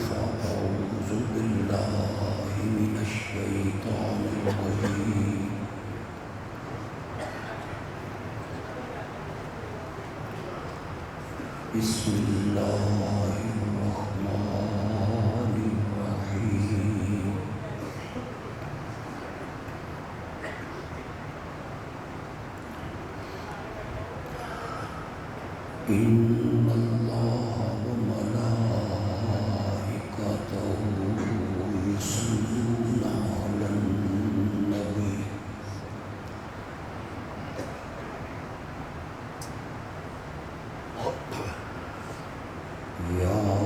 فأعوذ بالله من الشيطان الرجيم بسم الله الرحمن الرحيم إن الله وملائكته يصلون على النبي يا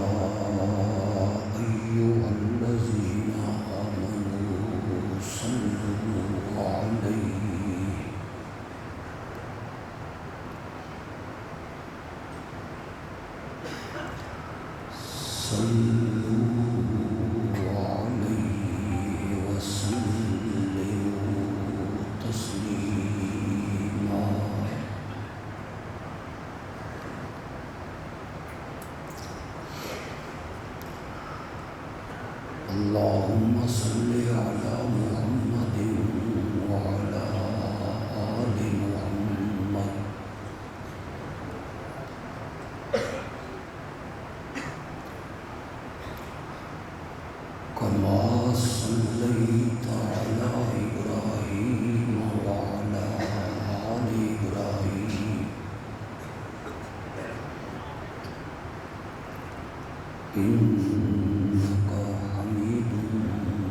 أيها الذين آمنوا صلوا عليه وسلموا تسليما اللهم صل على محمد وعلى آل محمد كما صليت على إبراهيم وعلى آل إبراهيم إنك حميد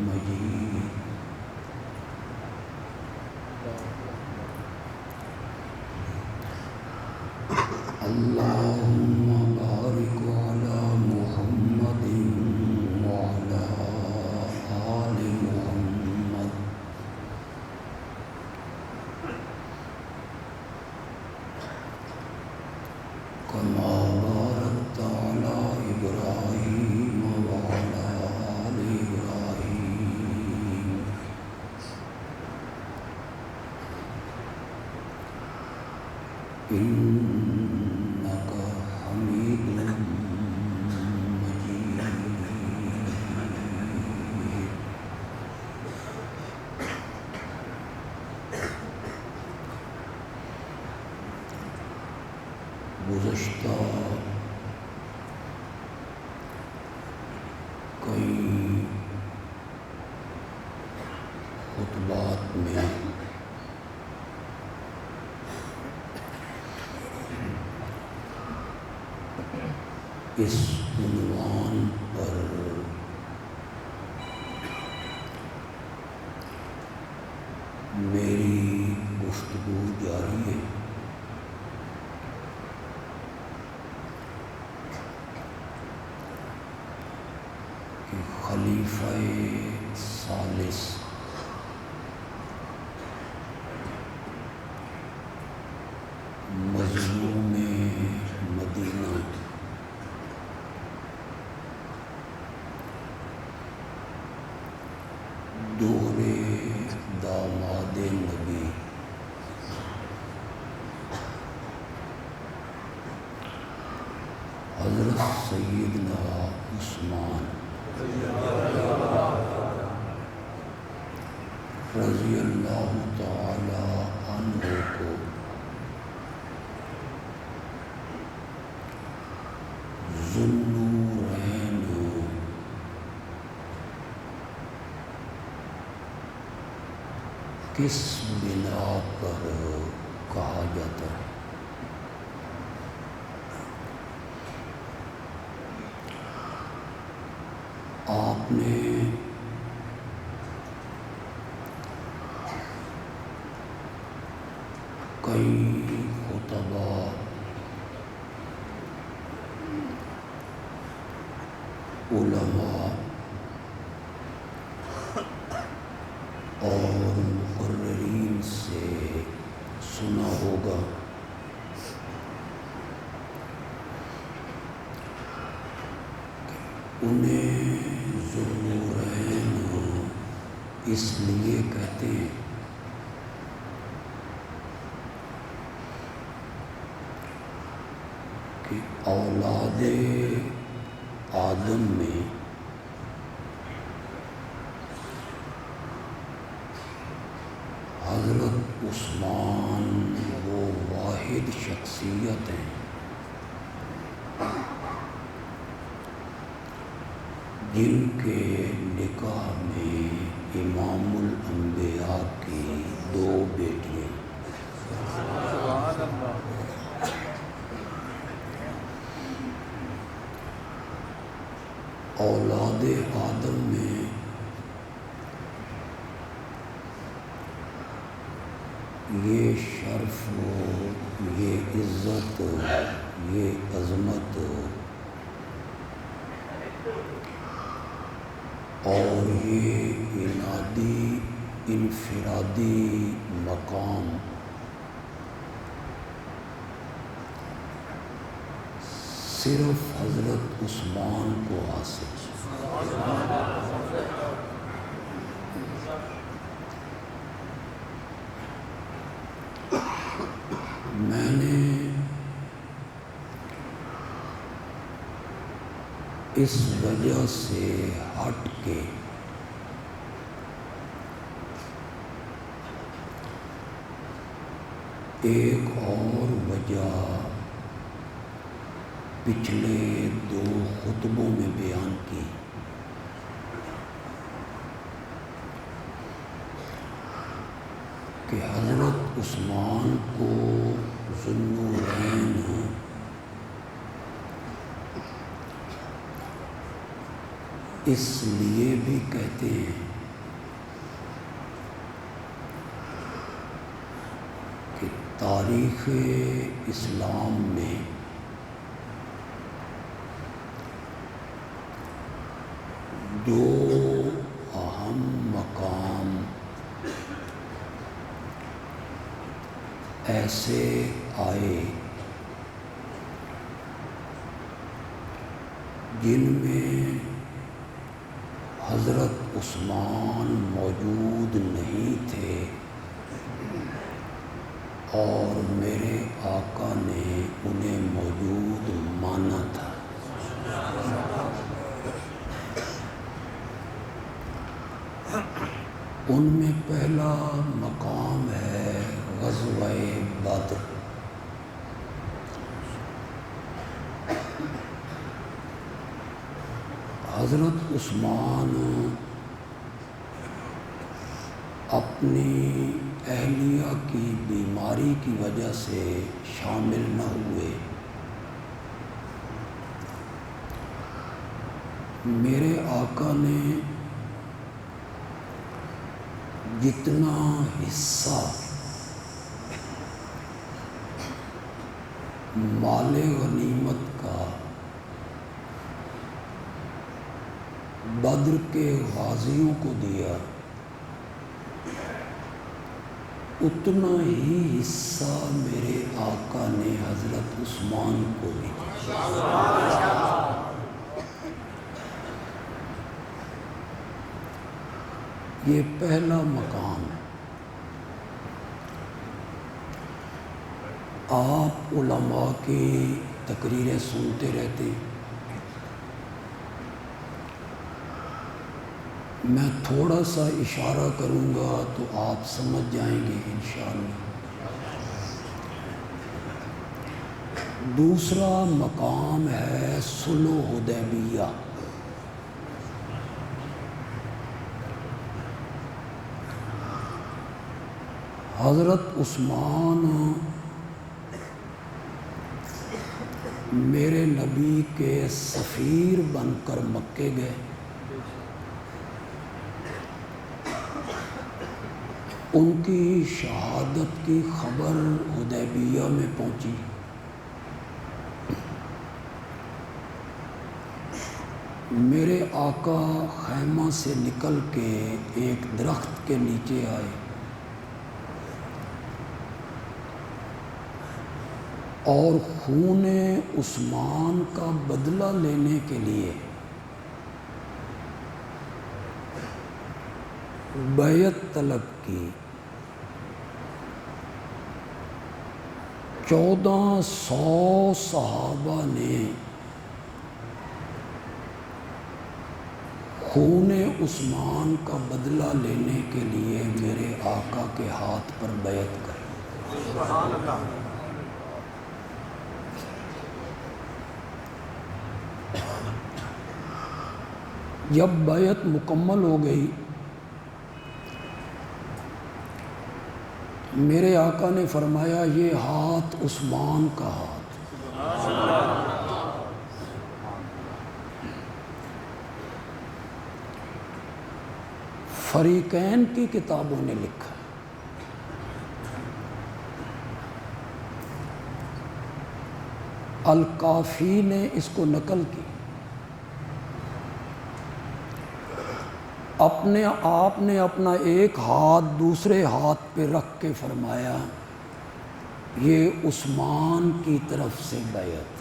مجيد اللهم بارك على محمد وعلى آل محمد كما باركت على إبراهيم وعلى آل إبراهيم إنك حميد مجيد گزشتہ کئی خطبات میں اس عنوان پر میری گفتگو جاری ہے کہ خلیفہ ثالث مظلوم مدینہ دور داماد نبی حضرت سیدنا عثمان رضی اللہ تعالی عنہ کو ذوالنورین کس بنا پر کہا جاتا ہے؟ آپ نے کئی خطبہ علماء اور مقررین سے سنا ہوگا انہیں ذوالنورین اس لیے کہتے ہیں کہ اولاد آدم میں عثمان وہ واحد شخصیت ہیں جن کے نکاح میں امام الانبیاء کی 2 بیٹیاں، اولاد آدم میں یہ شرف، یہ عزت، یہ عظمت اور یہ انادی انفرادی مقام صرف حضرت عثمان کو حاصل۔ میں نے اس وجہ سے ہٹ کے ایک اور وجہ پچھلے 2 خطبوں میں بیان کی کہ حضرت عثمان کو ذوالنورین اس لیے بھی کہتے ہیں کہ تاریخ اسلام میں دو اہم مقام ایسے آئے جن میں حضرت عثمان موجود نہیں تھے اور میرے آقا نے انہیں موجود مانا تھا۔ ان میں پہلا مقام ہے غزوہ بدر۔ حضرت عثمان اپنی اہلیہ کی بیماری کی وجہ سے شامل نہ ہوئے۔ میرے آقا نے جتنا حصہ مال غنیمت کا بدر کے غازیوں کو دیا، اتنا ہی حصہ میرے آقا نے حضرت عثمان کو دیا۔ یہ پہلا مقام ہے۔ آپ علماء کی تقریریں سنتے رہتے ہیں، میں تھوڑا سا اشارہ کروں گا تو آپ سمجھ جائیں گے انشاءاللہ۔ دوسرا مقام ہے صلح حدیبیہ۔ حضرت عثمان میرے نبی کے سفیر بن کر مکے گئے۔ ان کی شہادت کی خبر حدیبیہ میں پہنچی۔ میرے آقا خیمہ سے نکل کے ایک درخت کے نیچے آئے اور خون عثمان کا بدلہ لینے کے لیے بیعت طلب کی۔ 1400 صحابہ نے خون عثمان کا بدلہ لینے کے لیے میرے آقا کے ہاتھ پر بیعت کری۔ سبحان اللہ۔ جب بیعت مکمل ہو گئی، میرے آقا نے فرمایا یہ ہاتھ عثمان کا ہاتھ۔ فریقین کی کتابوں نے لکھا، الکافی نے اس کو نقل کی، اپنے آپ نے اپنا ایک ہاتھ دوسرے ہاتھ پہ رکھ کے فرمایا یہ عثمان کی طرف سے بیعت۔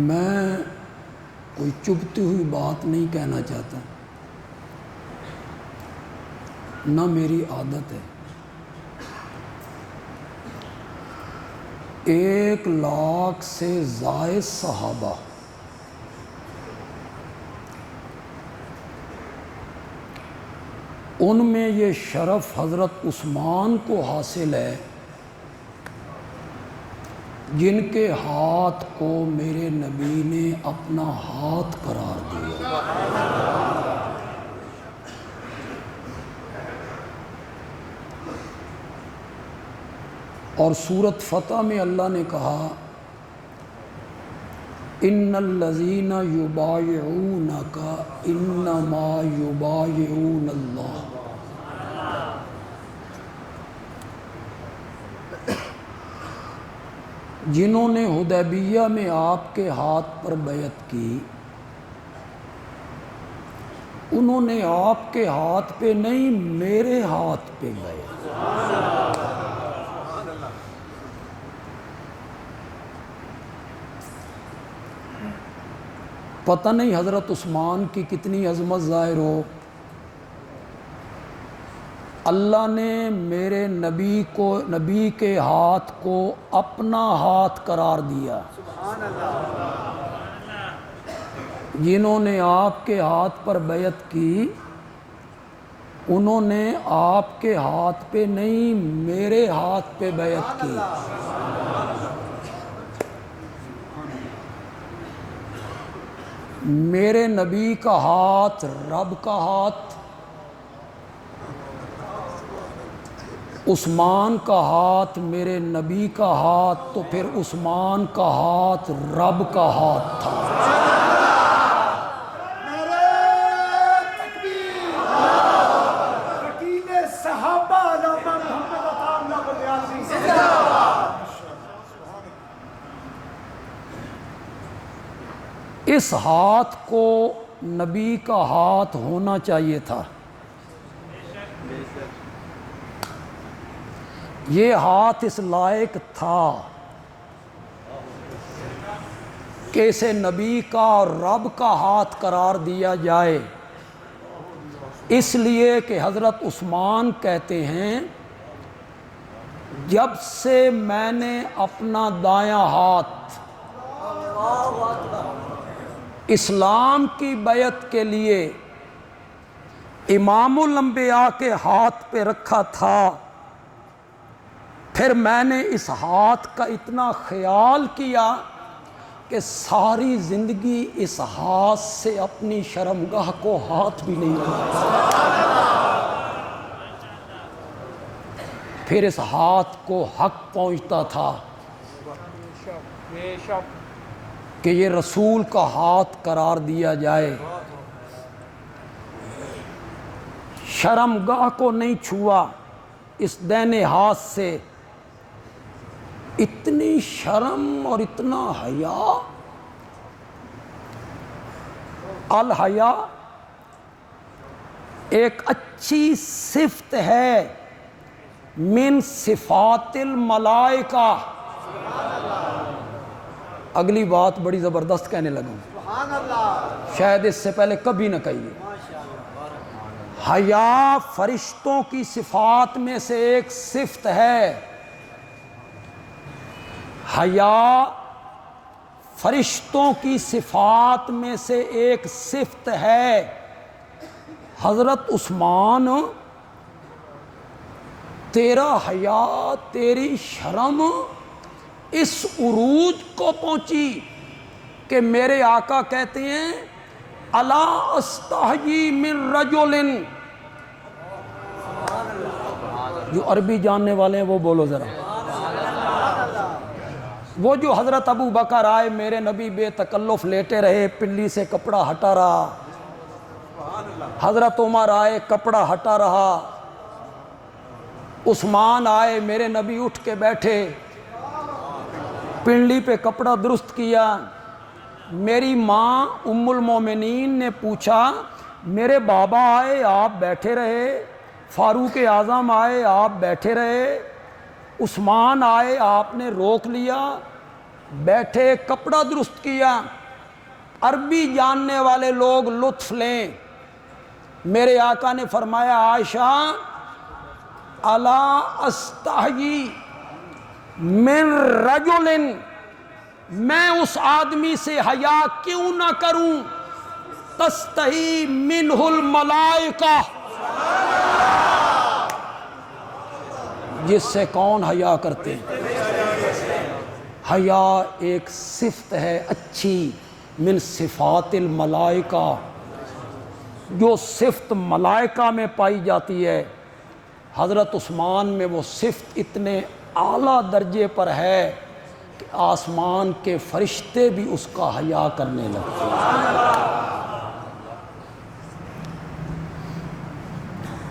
میں کوئی چبھتی ہوئی بات نہیں کہنا چاہتا، نہ میری عادت ہے۔ 1,00,000 سے زائد صحابہ ان میں یہ شرف حضرت عثمان کو حاصل ہے جن کے ہاتھ کو میرے نبی نے اپنا ہاتھ قرار دیا۔ اور سورۃ فتح میں اللہ نے کہا ان الذین یبایعونک انما یبایعون اللہ۔ جنہوں نے حدیبیہ میں آپ کے ہاتھ پر بیعت کی، انہوں نے آپ کے ہاتھ پہ نہیں میرے ہاتھ پہ بیعت۔ پتہ نہیں حضرت عثمان کی کتنی عظمت ظاہر ہو، اللہ نے میرے نبی کے ہاتھ کو اپنا ہاتھ قرار دیا۔ سبحان اللہ۔ جنہوں نے آپ کے ہاتھ پر بیعت کی، انہوں نے آپ کے ہاتھ پہ نہیں میرے ہاتھ پہ بیعت کی۔ میرے نبی کا ہاتھ رب کا ہاتھ، عثمان کا ہاتھ میرے نبی کا ہاتھ، تو پھر عثمان کا ہاتھ رب کا ہاتھ تھا۔ اس ہاتھ کو نبی کا ہاتھ ہونا چاہیے تھا۔ یہ ہاتھ اس لائق تھا کہ اسے نبی کا اور رب کا ہاتھ قرار دیا جائے، اس لیے کہ حضرت عثمان کہتے ہیں جب سے میں نے اپنا دایاں ہاتھ اسلام کی بیعت کے لیے امام الانبیاء کے ہاتھ پہ رکھا تھا، پھر میں نے اس ہاتھ کا اتنا خیال کیا کہ ساری زندگی اس ہاتھ سے اپنی شرمگاہ کو ہاتھ بھی نہیں لگایا۔ پھر اس ہاتھ کو حق پہنچتا تھا کہ یہ رسول کا ہاتھ قرار دیا جائے۔ شرمگاہ کو نہیں چھوا اس دائنے ہاتھ سے، اتنی شرم اور اتنا حیا۔ الحیا ایک اچھی صفت ہے من صفات الملائکہ۔ اگلی بات بڑی زبردست کہنے لگا، سبحان اللہ۔ شاید اس سے پہلے کبھی نہ کہیے۔ حیا فرشتوں کی صفات میں سے ایک صفت ہے، حیا فرشتوں کی صفات میں سے ایک صفت ہے۔ حضرت عثمان، تیرا حیا، تیری شرم اس عروج کو پہنچی کہ میرے آقا کہتے ہیں الا استحیی من رجل، جو عربی جاننے والے ہیں وہ بولو ذرا، وہ جو حضرت ابو بکر آئے، میرے نبی بے تکلف لیٹے رہے، پلی سے کپڑا ہٹا رہا، حضرت عمر آئے، کپڑا ہٹا رہا، عثمان آئے، میرے نبی اٹھ کے بیٹھے، پنڈلی پہ کپڑا درست کیا۔ میری ماں ام المومنین نے پوچھا میرے بابا آئے آپ بیٹھے رہے، فاروق اعظم آئے آپ بیٹھے رہے، عثمان آئے آپ نے روک لیا، بیٹھے کپڑا درست کیا۔ عربی جاننے والے لوگ لطف لیں، میرے آقا نے فرمایا عائشہ الا استحیی من رجل، میں اس آدمی سے حیا کیوں نہ کروں، تستحی منہ الملائکہ، جس سے کون حیا کرتے ہیں۔ حیا ایک صفت ہے اچھی، من صفات الملائکہ، جو صفت ملائکہ میں پائی جاتی ہے۔ حضرت عثمان میں وہ صفت اتنے اعلیٰ درجے پر ہے کہ آسمان کے فرشتے بھی اس کا حیا کرنے لگتے ہیں۔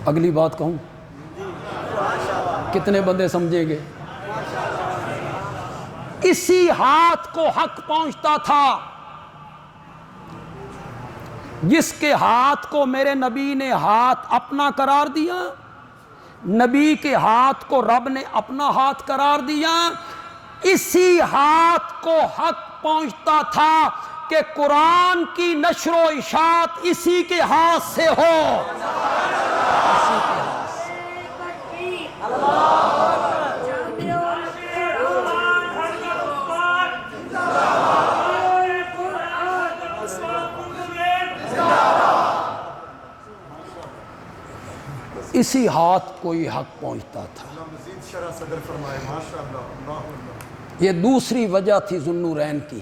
اگلی بات کہوں، کتنے بندے سمجھیں گے؟ اسی ہاتھ کو حق پہنچتا تھا جس کے ہاتھ کو میرے نبی نے ہاتھ اپنا قرار دیا، نبی کے ہاتھ کو رب نے اپنا ہاتھ قرار دیا، اسی ہاتھ کو حق پہنچتا تھا کہ قرآن کی نشر و اشاعت اسی کے ہاتھ سے ہو۔ اسی کے ہاتھ سے۔ اسی ہاتھ کو یہ حق پہنچتا تھا۔ یہ دوسری وجہ تھی ذوالنورین کی،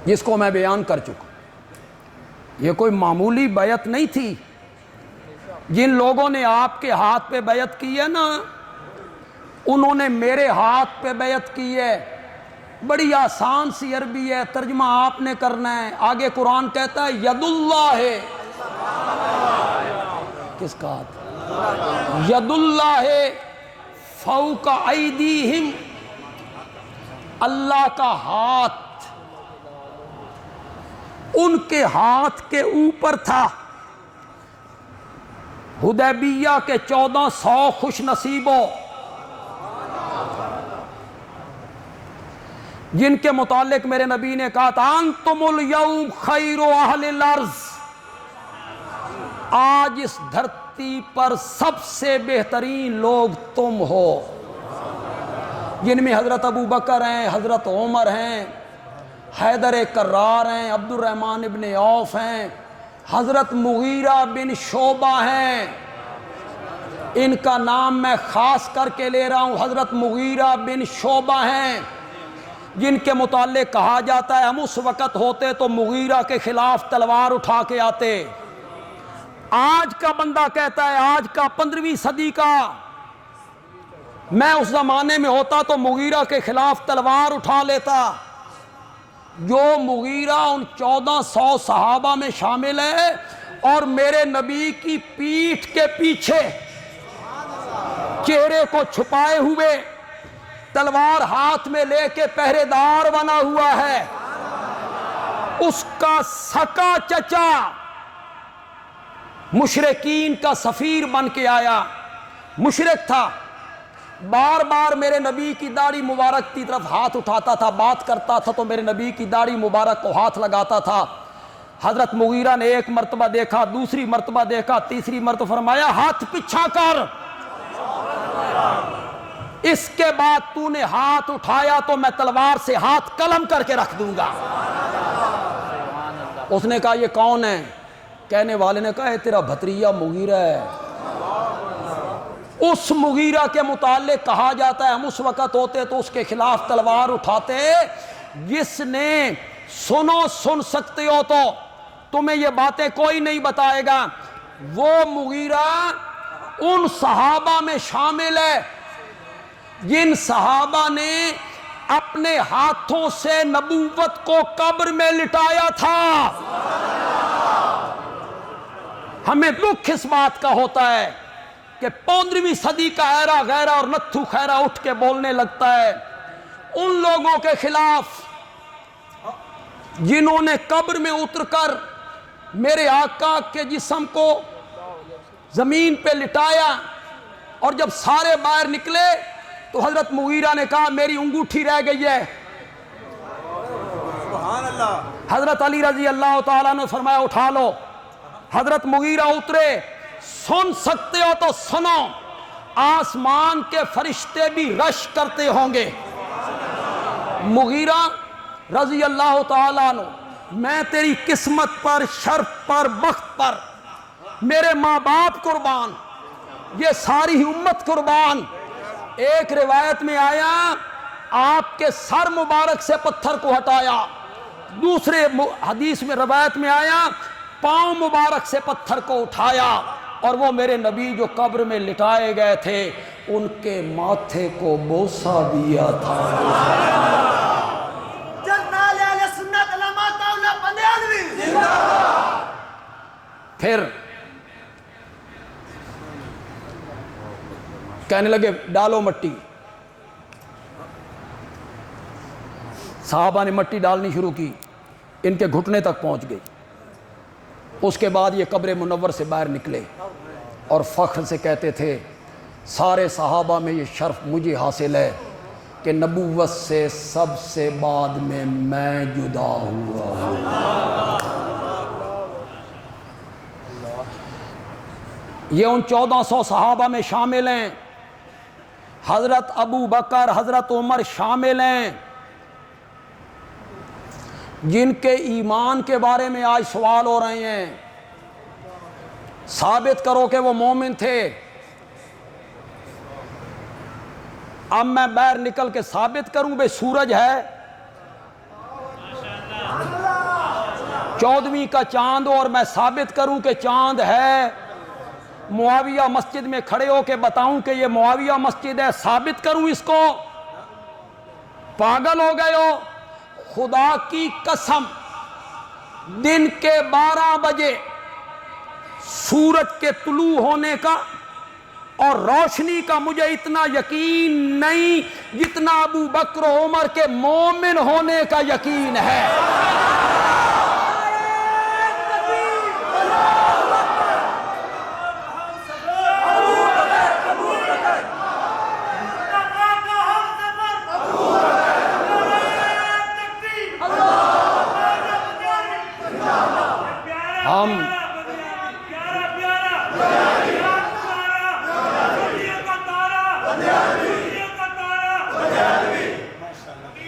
جس کو میں بیان کر چکا۔ یہ کوئی معمولی بیعت نہیں تھی۔ جن لوگوں نے آپ کے ہاتھ پہ بیعت کی ہے نا، انہوں نے میرے ہاتھ پہ بیعت کی ہے۔ بڑی آسان سی عربی ہے، ترجمہ آپ نے کرنا ہے۔ آگے قرآن کہتا ہے ید اللہ ہے، کس کا ہاتھ؟ ید اللہ ہے فوق ایدیہم، اللہ کا ہاتھ ان کے ہاتھ کے اوپر تھا۔ حدیبیہ کے 1400 خوش نصیبوں جن کے متعلق میرے نبی نے کہا تھا انتم الیوم خیر اہل الارض، آج اس دھرتی پر سب سے بہترین لوگ تم ہو، جن میں حضرت ابو بکر ہیں، حضرت عمر ہیں، حیدر کرار ہیں، عبد الرحمن ابن عوف ہیں، حضرت مغیرہ بن شعبہ ہیں، ان کا نام میں خاص کر کے لے رہا ہوں، حضرت مغیرہ بن شعبہ ہیں، جن کے متعلق کہا جاتا ہے ہم اس وقت ہوتے تو مغیرہ کے خلاف تلوار اٹھا کے آتے۔ آج کا بندہ کہتا ہے، آج کا 15ویں صدی کا، میں اس زمانے میں ہوتا تو مغیرہ کے خلاف تلوار اٹھا لیتا۔ جو مغیرہ ان 1400 صحابہ میں شامل ہے اور میرے نبی کی پیٹھ کے پیچھے چہرے کو چھپائے ہوئے تلوار ہاتھ میں لے کے پہرے دار بنا ہوا ہے، اس کا سکا چچا مشرکین کا سفیر بن کے آیا، مشرک تھا، بار بار میرے نبی کی داڑھی مبارک کی طرف ہاتھ اٹھاتا تھا، بات کرتا تھا تو میرے نبی کی داڑھی مبارک کو ہاتھ لگاتا تھا۔ حضرت مغیرہ نے ایک مرتبہ دیکھا، دوسری مرتبہ دیکھا، تیسری مرتبہ فرمایا ہاتھ پیچھا کر، اس کے بعد تو نے ہاتھ اٹھایا تو میں تلوار سے ہاتھ قلم کر کے رکھ دوں گا۔ اس نے کہا یہ کون ہے؟ کہنے والے نے کہا یہ تیرا بھتریجا مغیرہ ہے۔ اس مغیرہ کے متعلق کہا جاتا ہے ہم اس وقت ہوتے تو اس کے خلاف تلوار اٹھاتے، جس نے سنو سن سکتے ہو تو تمہیں یہ باتیں کوئی نہیں بتائے گا۔ وہ مغیرہ ان صحابہ میں شامل ہے جن صحابہ نے اپنے ہاتھوں سے نبوت کو قبر میں لٹایا تھا۔ ہمیں دکھ اس بات کا ہوتا ہے کہ 15ویں صدی کا ایرا غیرہ اور نتھو خیرہ اٹھ کے بولنے لگتا ہے ان لوگوں کے خلاف جنہوں نے قبر میں اتر کر میرے آقا کے جسم کو زمین پہ لٹایا، اور جب سارے باہر نکلے تو حضرت مغیرہ نے کہا میری انگوٹھی رہ گئی ہے۔ سبحان اللہ۔ حضرت علی رضی اللہ تعالیٰ نے فرمایا اٹھا لو۔ حضرت مغیرہ اترے، سن سکتے ہو تو سنو، آسمان کے فرشتے بھی رش کرتے ہوں گے۔ مغیرہ رضی اللہ تعالیٰ عنہ، میں تیری قسمت پر، شرف پر، بخت پر، میرے ماں باپ قربان، یہ ساری امت قربان۔ ایک روایت میں آیا آپ کے سر مبارک سے پتھر کو ہٹایا، دوسرے حدیث میں روایت میں آیا پاؤں مبارک سے پتھر کو اٹھایا، اور وہ میرے نبی جو قبر میں لٹائے گئے تھے ان کے ماتھے کو بوسہ دیا تھا۔ پھر کہنے لگے ڈالو مٹی۔ صحابہ نے مٹی ڈالنی شروع کی، ان کے گھٹنے تک پہنچ گئی۔ اس کے بعد یہ قبر منور سے باہر نکلے اور فخر سے کہتے تھے سارے صحابہ میں یہ شرف مجھے حاصل ہے کہ نبوت سے سب سے بعد میں جدا ہوا ہوں۔ یہ ان 1400 صحابہ میں شامل ہیں، حضرت ابو بکر، حضرت عمر شامل ہیں، جن کے ایمان کے بارے میں آج سوال ہو رہے ہیں۔ ثابت کرو کہ وہ مومن تھے۔ اب میں باہر نکل کے ثابت کروں بے سورج ہے، 14ویں کا چاند ہو اور میں ثابت کروں کہ چاند ہے، معاویہ مسجد میں کھڑے ہو کے بتاؤں کہ یہ معاویہ مسجد ہے، ثابت کروں اس کو؟ پاگل ہو گئے ہو؟ خدا کی قسم دن کے 12 بجے سورج کے طلوع ہونے کا اور روشنی کا مجھے اتنا یقین نہیں جتنا ابو بکر و عمر کے مومن ہونے کا یقین ہے۔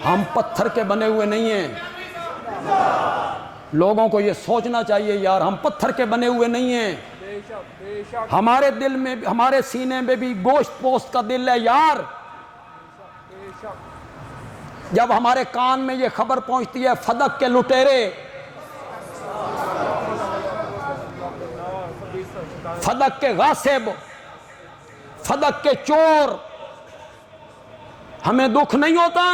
ہم پتھر کے بنے ہوئے نہیں ہیں۔ لوگوں کو یہ سوچنا چاہیے یار ہم پتھر کے بنے ہوئے نہیں ہیں، ہمارے دل میں، ہمارے سینے میں بھی گوشت پوست کا دل ہے یار۔ جب ہمارے کان میں یہ خبر پہنچتی ہے فدق کے لٹیرے، فدق کے غاصب، فدق کے چور، ہمیں دکھ نہیں ہوتا؟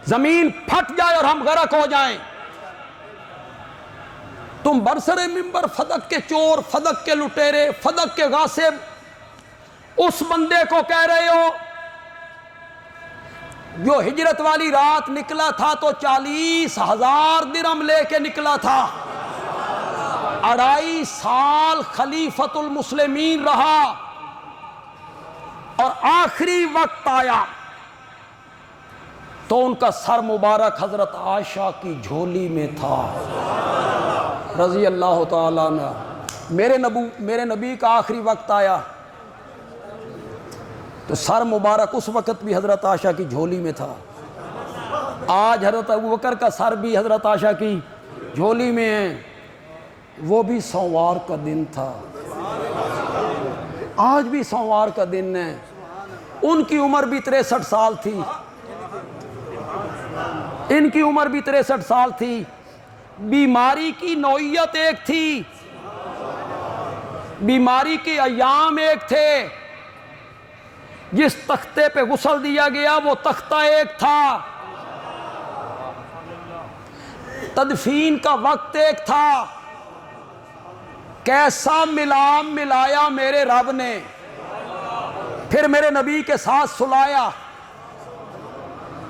زمین پھٹ جائے اور ہم غرق ہو جائیں، تم برسر منبر فدق کے چور، فدق کے لٹیرے، فدق کے غاصب اس بندے کو کہہ رہے ہو جو ہجرت والی رات نکلا تھا تو 40,000 درہم لے کے نکلا تھا، 2.5 سال خلیفۃ المسلمین رہا اور آخری وقت آیا تو ان کا سر مبارک حضرت عائشہ کی جھولی میں تھا رضی اللہ تعالیٰ عنہ۔ میرے نبی کا آخری وقت آیا تو سر مبارک اس وقت بھی حضرت عائشہ کی جھولی میں تھا۔ آج حضرت ابوبکر کا سر بھی حضرت عائشہ کی جھولی میں ہے، وہ بھی سوموار کا دن تھا، آج بھی سوموار کا دن ہے۔ ان کی عمر بھی 63 سال تھی، ان کی عمر بھی 63 سال تھی۔ بیماری کی نوعیت ایک تھی، بیماری کے ایام ایک تھے، جس تختے پہ غسل دیا گیا وہ تختہ ایک تھا، تدفین کا وقت ایک تھا۔ کیسا ملام ملایا میرے رب نے، پھر میرے نبی کے ساتھ سلایا،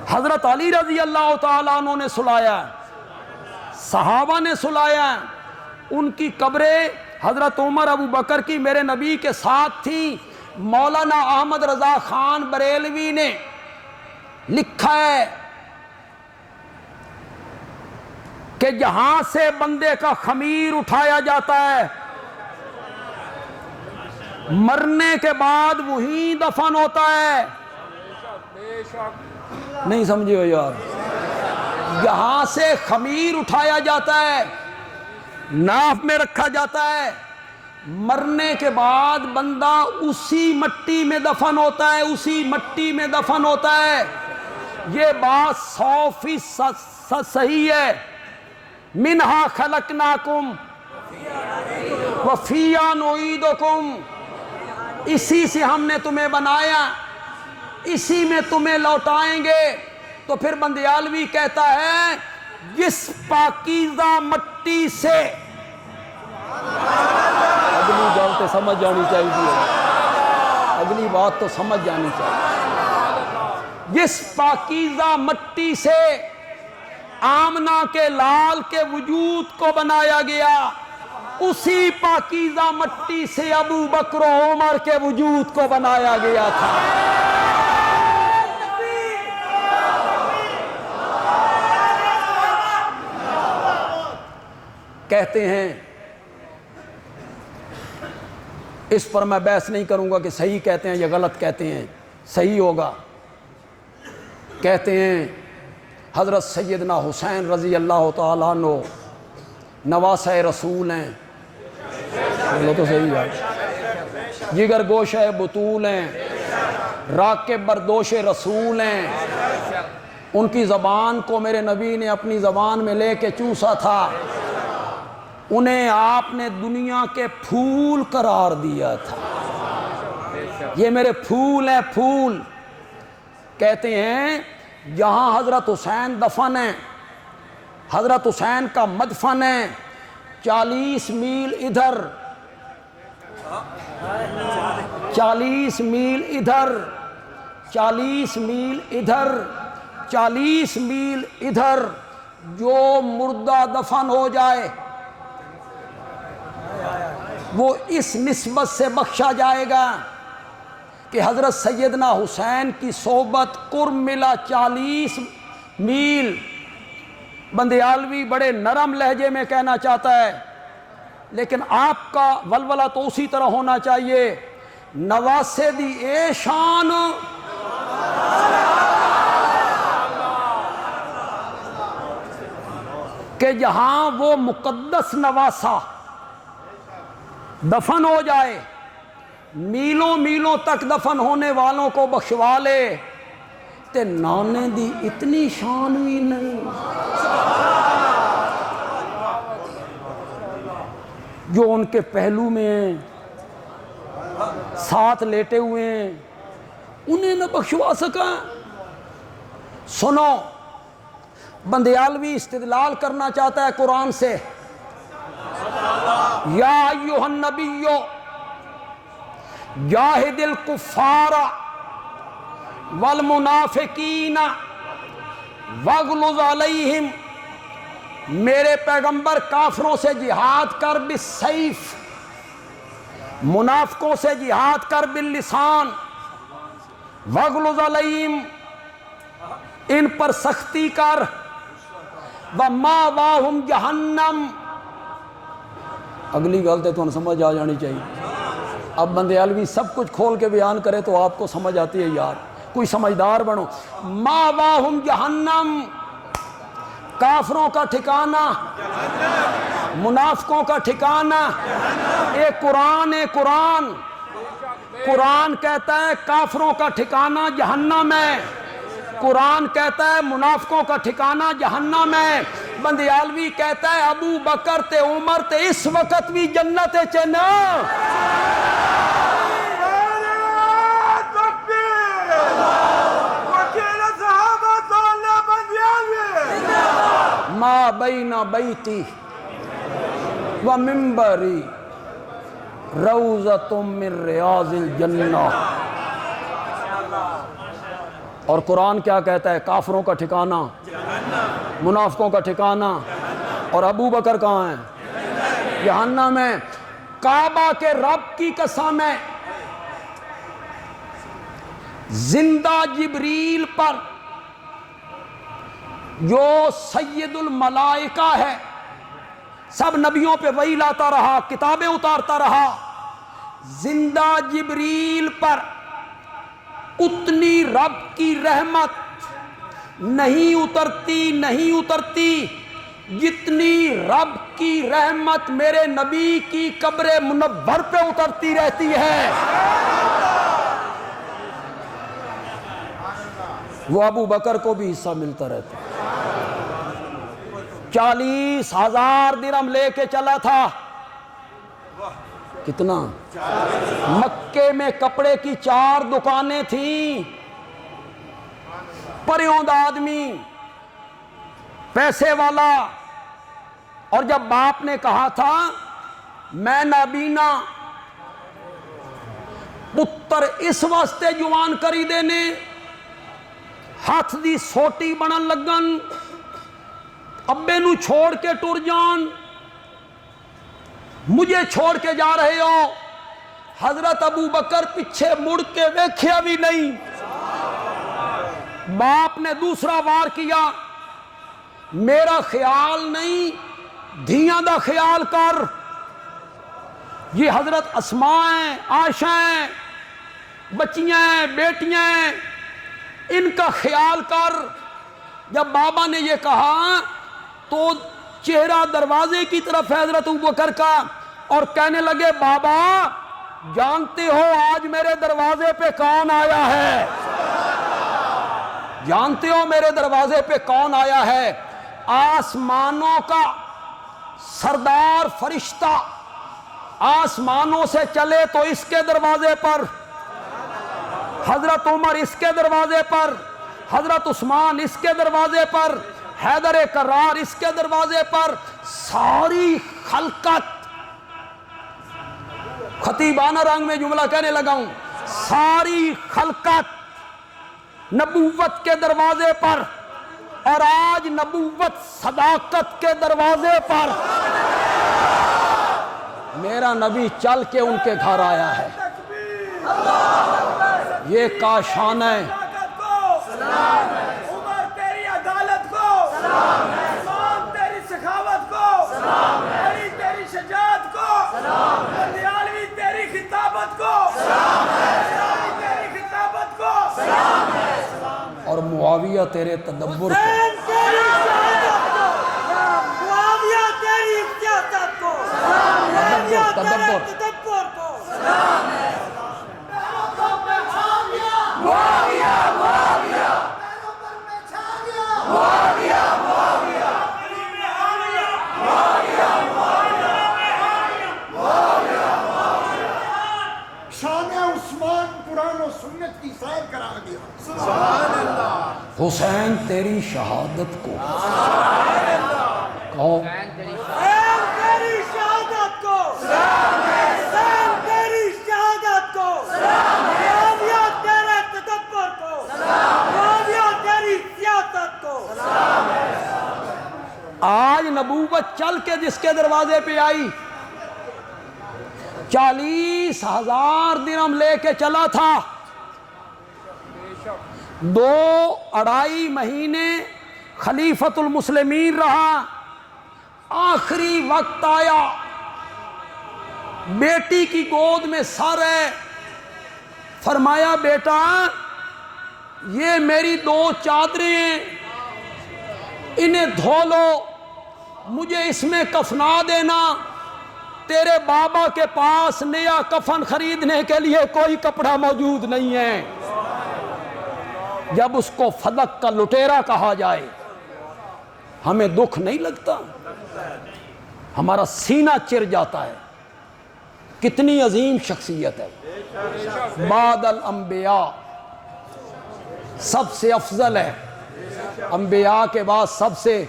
حضرت علی رضی اللہ تعالیٰ عنہ نے سلایا، صحابہ نے سلایا، ان کی قبریں حضرت عمر ابو بکر کی میرے نبی کے ساتھ تھی۔ مولانا احمد رضا خان بریلوی نے لکھا ہے کہ جہاں سے بندے کا خمیر اٹھایا جاتا ہے مرنے کے بعد وہیں دفن ہوتا ہے۔ نہیں سمجھے ہو یار، یہاں سے خمیر اٹھایا جاتا ہے، ناف میں رکھا جاتا ہے، مرنے کے بعد بندہ اسی مٹی میں دفن ہوتا ہے، اسی مٹی میں دفن ہوتا ہے۔ یہ بات 100% صحیح ہے۔ منہا خلقناکم وفیہا نعیدکم، اسی سے ہم نے تمہیں بنایا، اسی میں تمہیں لوٹائیں گے۔ تو پھر بندیالوی کہتا ہے جس پاکیزہ مٹی سے، اگلی بات تو سمجھ جانی چاہیے، اگلی بات تو سمجھ جانی چاہیے، جس پاکیزہ مٹی سے آمنہ کے لال کے وجود کو بنایا گیا، اسی پاکیزہ مٹی سے ابو بکر و عمر کے وجود کو بنایا گیا تھا۔ کہتے ہیں، اس پر میں بحث نہیں کروں گا کہ صحیح کہتے ہیں یا غلط کہتے ہیں، صحیح ہوگا۔ کہتے ہیں حضرت سیدنا حسین رضی اللہ تعالیٰ عنہ نواسہ رسول ہیں، بولو تو صحیح ہے، جگر گوشہ بطول ہیں، راکب بردوش رسول ہیں۔ ان کی زبان کو میرے نبی نے اپنی زبان میں لے کے چوسا تھا، انہیں آپ نے دنیا کے پھول قرار دیا تھا، یہ میرے پھول ہیں پھول۔ کہتے ہیں جہاں حضرت حسین دفن ہیں، حضرت حسین کا مدفن ہے 40 میل ادھر، 40 میل ادھر، 40 میل ادھر، 40 میل ادھر، جو مردہ دفن ہو جائے وہ اس نسبت سے بخشا جائے گا کہ حضرت سیدنا حسین کی صحبت قرب ملا 40 میل۔ بندیالوی بڑے نرم لہجے میں کہنا چاہتا ہے، لیکن آپ کا ولولہ تو اسی طرح ہونا چاہیے۔ نواسے دی اے شان، کہ جہاں وہ مقدس نواسہ دفن ہو جائے، میلوں میلوں تک دفن ہونے والوں کو بخشوا لے، تے نانے دی اتنی شان بھی نہیں جو ان کے پہلو میں ہیں، ساتھ لیٹے ہوئے ہیں، انہیں نہ بخشوا سکا۔ سنو، بندیالوی استدلال کرنا چاہتا ہے قرآن سے، یا ایھا النبی جاہد الکفار والمنافقین واغلظ علیہم، میرے پیغمبر کافروں سے جہاد کر بالسیف، منافقوں سے جہاد کر باللسان، واغلظ علیہم، ان پر سختی کر، وَمَأْوَاهُمْ جَهَنَّمْ۔ اگلی گل تو تمہیں سمجھ آ جانی چاہیے۔ اب بندیالوی سب کچھ کھول کے بیان کرے تو آپ کو سمجھ آتی ہے یار، کوئی سمجھدار بنو۔ مَأْوَاهُمْ جَهَنَّمْ، کافروں کا ٹھکانہ، منافقوں کا ٹھکانہ۔ قرآن کہتا ہے کافروں کا ٹھکانہ جہنم ہے، قرآن کہتا ہے منافقوں کا ٹھکانہ جہنم ہے۔ بندیالوی کہتا ہے ابو بکر تے عمر تے اس وقت بھی جنت چنا۔ ما بین بیتی و منبری روضۃ من ریاض الجنہ۔ اور قرآن کیا کہتا ہے؟ کافروں کا ٹھکانہ، منافقوں کا ٹھکانہ، اور ابو بکر کہاں ہیں؟ جہنم میں۔ کعبہ کے رب کی قسم ہے، زندہ جبریل پر جو سید الملائکہ ہے، سب نبیوں پہ وحی لاتا رہا، کتابیں اتارتا رہا، زندہ جبریل پر اتنی رب کی رحمت نہیں اترتی جتنی رب کی رحمت میرے نبی کی قبر منور پہ اترتی رہتی ہے۔ وہ ابو بکر کو بھی حصہ ملتا رہتا ہے۔ 40,000 درہم لے کے چلا تھا۔ کتنا؟ مکے میں کپڑے کی 4 دکانیں تھیں۔ پریوند آدمی، پیسے والا، اور جب باپ نے کہا تھا میں نابینا، پتر اس واسطے جوان کری دینے، ہاتھ دی سوٹی بنن لگن، ابے نو چھوڑ کے ٹر جان، مجھے چھوڑ کے جا رہے ہو۔ حضرت ابو بکر پیچھے مڑ کے دیکھیا بھی نہیں۔ باپ نے دوسرا وار کیا، میرا خیال نہیں، دھیاں دا خیال کر، یہ حضرت اسماء ہیں، عائشہ ہیں، بچیاں ہیں، بیٹیاں ہیں، ان کا خیال کر۔ جب بابا نے یہ کہا تو چہرہ دروازے کی طرف ہے حضرت ابوبکر کا، اور کہنے لگے بابا جانتے ہو آج میرے دروازے پہ کون آیا ہے؟ جانتے ہو میرے دروازے پہ کون آیا ہے؟ آسمانوں کا سردار فرشتہ، آسمانوں سے چلے تو اس کے دروازے پر، حضرت عمر اس کے دروازے پر، حضرت عثمان اس کے دروازے پر، حیدر کرار اس کے دروازے پر، ساری خلقت، خطیبانہ رنگ میں جملہ کہنے لگا ہوں، ساری خلقت نبوت کے دروازے پر، اور آج نبوت صداقت کے دروازے پر میرا نبی چل کے ان کے گھر آیا ہے۔ یہ کاشان ہے۔ عمر تیری عدالت کو، عثمان تیری سخاوت کو، علی تیری شجاعت کو، بندیالوی تیری خطابت کو، تیری خطابت کو، اور معاویہ تیرے تدبر کو، معاویہ تیری سیاست کو، تدبر کو، شان عثمان قرآن و سنت کی سیر کرا دیا۔ سبحان اللہ۔ حسین تیری شہادت کو، کہو تیری شہادت کو، تیری شہادت کو، معاویہ تیرے تدبر کو، معاویہ تیری سیاست کو۔ آج نبوت چل کے جس کے دروازے پہ آئی، 40,000 درہم لے کے چلا تھا، 2-2.5 مہینے خلیفۃ المسلمین رہا، آخری وقت آیا، بیٹی کی گود میں سر ہے، فرمایا بیٹا یہ میری 2 چادریں ہیں، انہیں دھو لو، مجھے اس میں کفنا دینا، تیرے بابا کے پاس نیا کفن خریدنے کے لیے کوئی کپڑا موجود نہیں ہے۔ جب اس کو فدق کا لٹیرا کہا جائے ہمیں دکھ نہیں لگتا؟ ہمارا سینہ چر جاتا ہے، کتنی عظیم شخصیت ہے، بعد الانبیاء سب سے افضل ہے، انبیاء کے بعد سب سے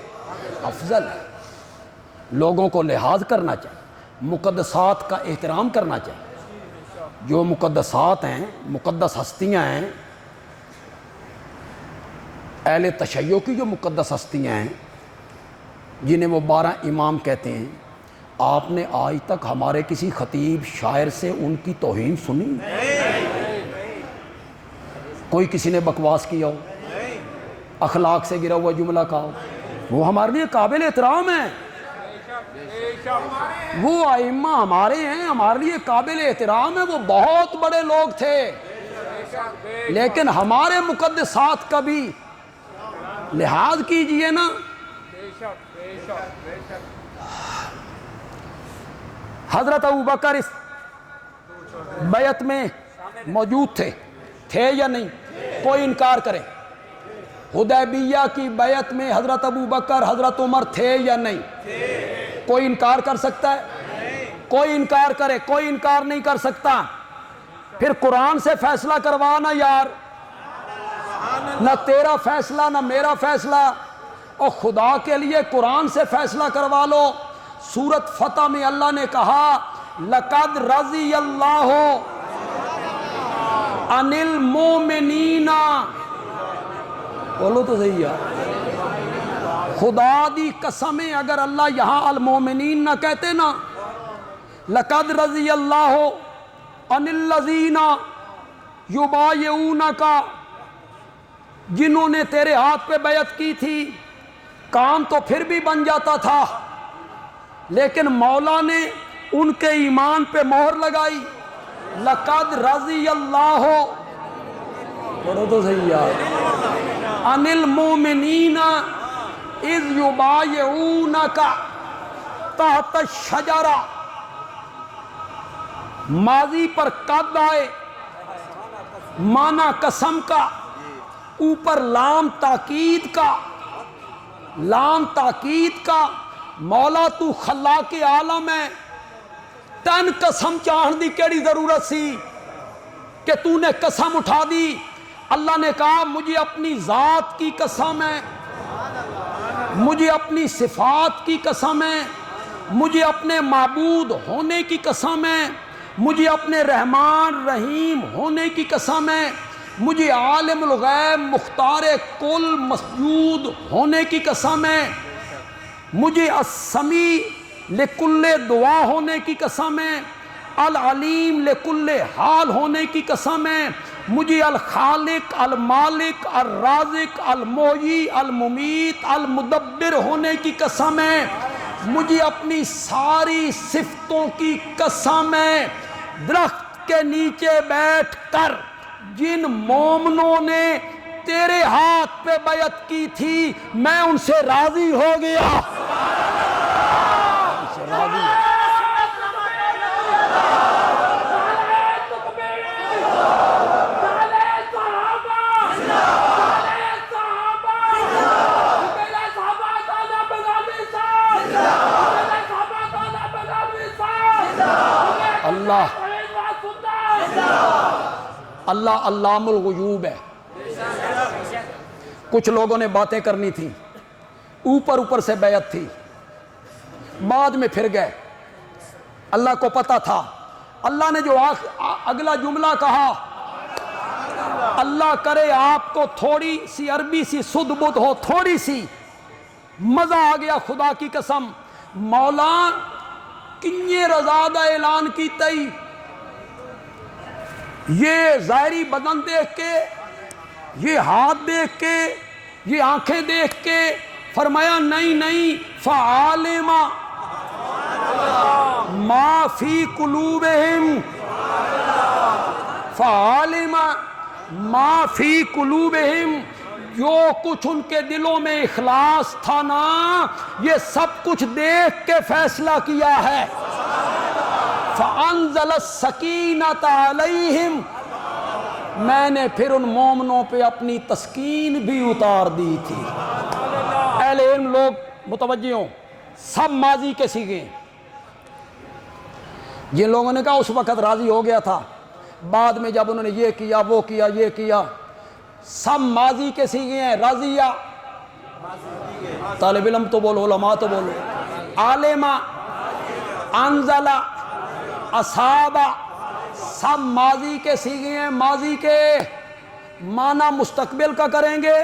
افضل ہے۔ لوگوں کو لحاظ کرنا چاہیے، مقدسات کا احترام کرنا چاہیے۔ جو مقدسات ہیں، مقدس ہستیاں ہیں، اہل تشیع کی جو مقدس ہستیاں ہیں جنہیں وہ 12 امام کہتے ہیں، آپ نے آج تک ہمارے کسی خطیب شاعر سے ان کی توہین سنی؟ کوئی کسی نے بکواس کیا ہو، اخلاق سے گرا ہوا جملہ کہا ہو؟ وہ ہمارے لیے قابل احترام ہیں، وہ ائمہ ہمارے ہیں، ہمارے لیے قابل احترام ہیں، وہ بہت بڑے لوگ تھے، لیکن ہمارے مقدسات کا بھی لحاظ کیجئے نا۔ حضرت ابوبکر اس بیعت میں موجود تھے یا نہیں؟ کوئی انکار کرے؟ حدیبیہ کی بیعت میں حضرت ابوبکر حضرت عمر تھے یا نہیں؟ کوئی انکار کر سکتا ہے؟ کوئی انکار کرے؟ کوئی انکار نہیں کر سکتا۔ پھر قرآن سے فیصلہ کروانا یار، نہ تیرا فیصلہ نہ میرا فیصلہ، اور خدا کے لیے قرآن سے فیصلہ کروا لو۔ سورت فتح میں اللہ نے کہا لَقَدْ رَضِيَ اللَّهُ عَنِ الْمُؤْمِنِينَ، بولو تو صحیح یار، خدا دی قسمیں اگر اللہ یہاں المومنین نہ کہتے نا، لَقَدْ رَضِيَ اللَّهُ عَنِ الَّذِينَ يُبَايِعُونَكَ، جنہوں نے تیرے ہاتھ پہ بیعت کی تھی، کام تو پھر بھی بن جاتا تھا، لیکن مولا نے ان کے ایمان پہ مہر لگائی۔ لَقَدْ رَضِيَ اللَّهُ، پڑھو تو صحیح یار، عَنِ الْمُؤْمِنِينَ اِذْ يُبَايِعُونَكَ تَحْتَ الشَّجَرَةِ، ماضی پر قد آئے، معنی قسم کا، اوپر لام تاکید کا، لام تاکید کا، مولا تو خلاق عالم ہے، تن قسم چاہن دی کیڑی ضرورت سی کہ تو نے قسم اٹھا دی؟ اللہ نے کہا مجھے اپنی ذات کی قسم ہے، مجھے اپنی صفات کی قسم ہے، مجھے اپنے معبود ہونے کی قسم ہے، مجھے اپنے رحمان رحیم ہونے کی قسم ہے، مجھے عالم الغیب مختار کل مسجود ہونے کی قسم ہے، مجھے السمیع لکل دعا ہونے کی قسم ہے، العلیم لکل حال ہونے کی قسم ہے، مجھے الخالق المالک الرازق المحیی الممیت المدبر ہونے کی قسم ہے، مجھے اپنی ساری صفتوں کی قسم ہے۔ درخت کے نیچے بیٹھ کر جن مومنوں نے تیرے ہاتھ پہ بیعت کی تھی میں ان سے راضی ہو گیا، اللہ علام الغیوب ہے۔ کچھ لوگوں نے باتیں کرنی تھی، اوپر اوپر سے بیعت تھی، بعد میں پھر گئے، اللہ کو پتا تھا۔ اللہ نے جو اگلا جملہ کہا، اللہ کرے آپ کو تھوڑی سی عربی سی سدھ بدھ ہو، تھوڑی سی مزہ آ گیا، خدا کی قسم مولا کنیے رضا دا اعلان کیتا ہی، یہ ظاہری بدن دیکھ کے یہ ہاتھ دیکھ کے، یہ آنکھیں دیکھ کے فرمایا نہیں نہیں، فعالم ما فی قلوبہم، فعالم ما فی قلوبہم، جو کچھ ان کے دلوں میں اخلاص تھا نا، یہ سب کچھ دیکھ کے فیصلہ کیا ہے۔ فَأَنزَلَ السَّكِينَةَ عَلَيْهِمْ، میں نے پھر ان مومنوں پہ اپنی تسکین بھی اتار دی تھی۔ اہل علم لوگ متوجہ ہوں، سب ماضی کے سیغے ہیں۔ جن لوگوں نے کہا اس وقت راضی ہو گیا تھا، بعد میں جب انہوں نے یہ کیا وہ کیا یہ کیا، سب ماضی کے سیغے ہیں۔ راضیہ، طالب علم تو بولو، علماء تو بولو، عالمہ، انزلہ، اصحابہ، سب ماضی کے سیغے ہیں۔ ماضی کے معنی مستقبل کا کریں گے،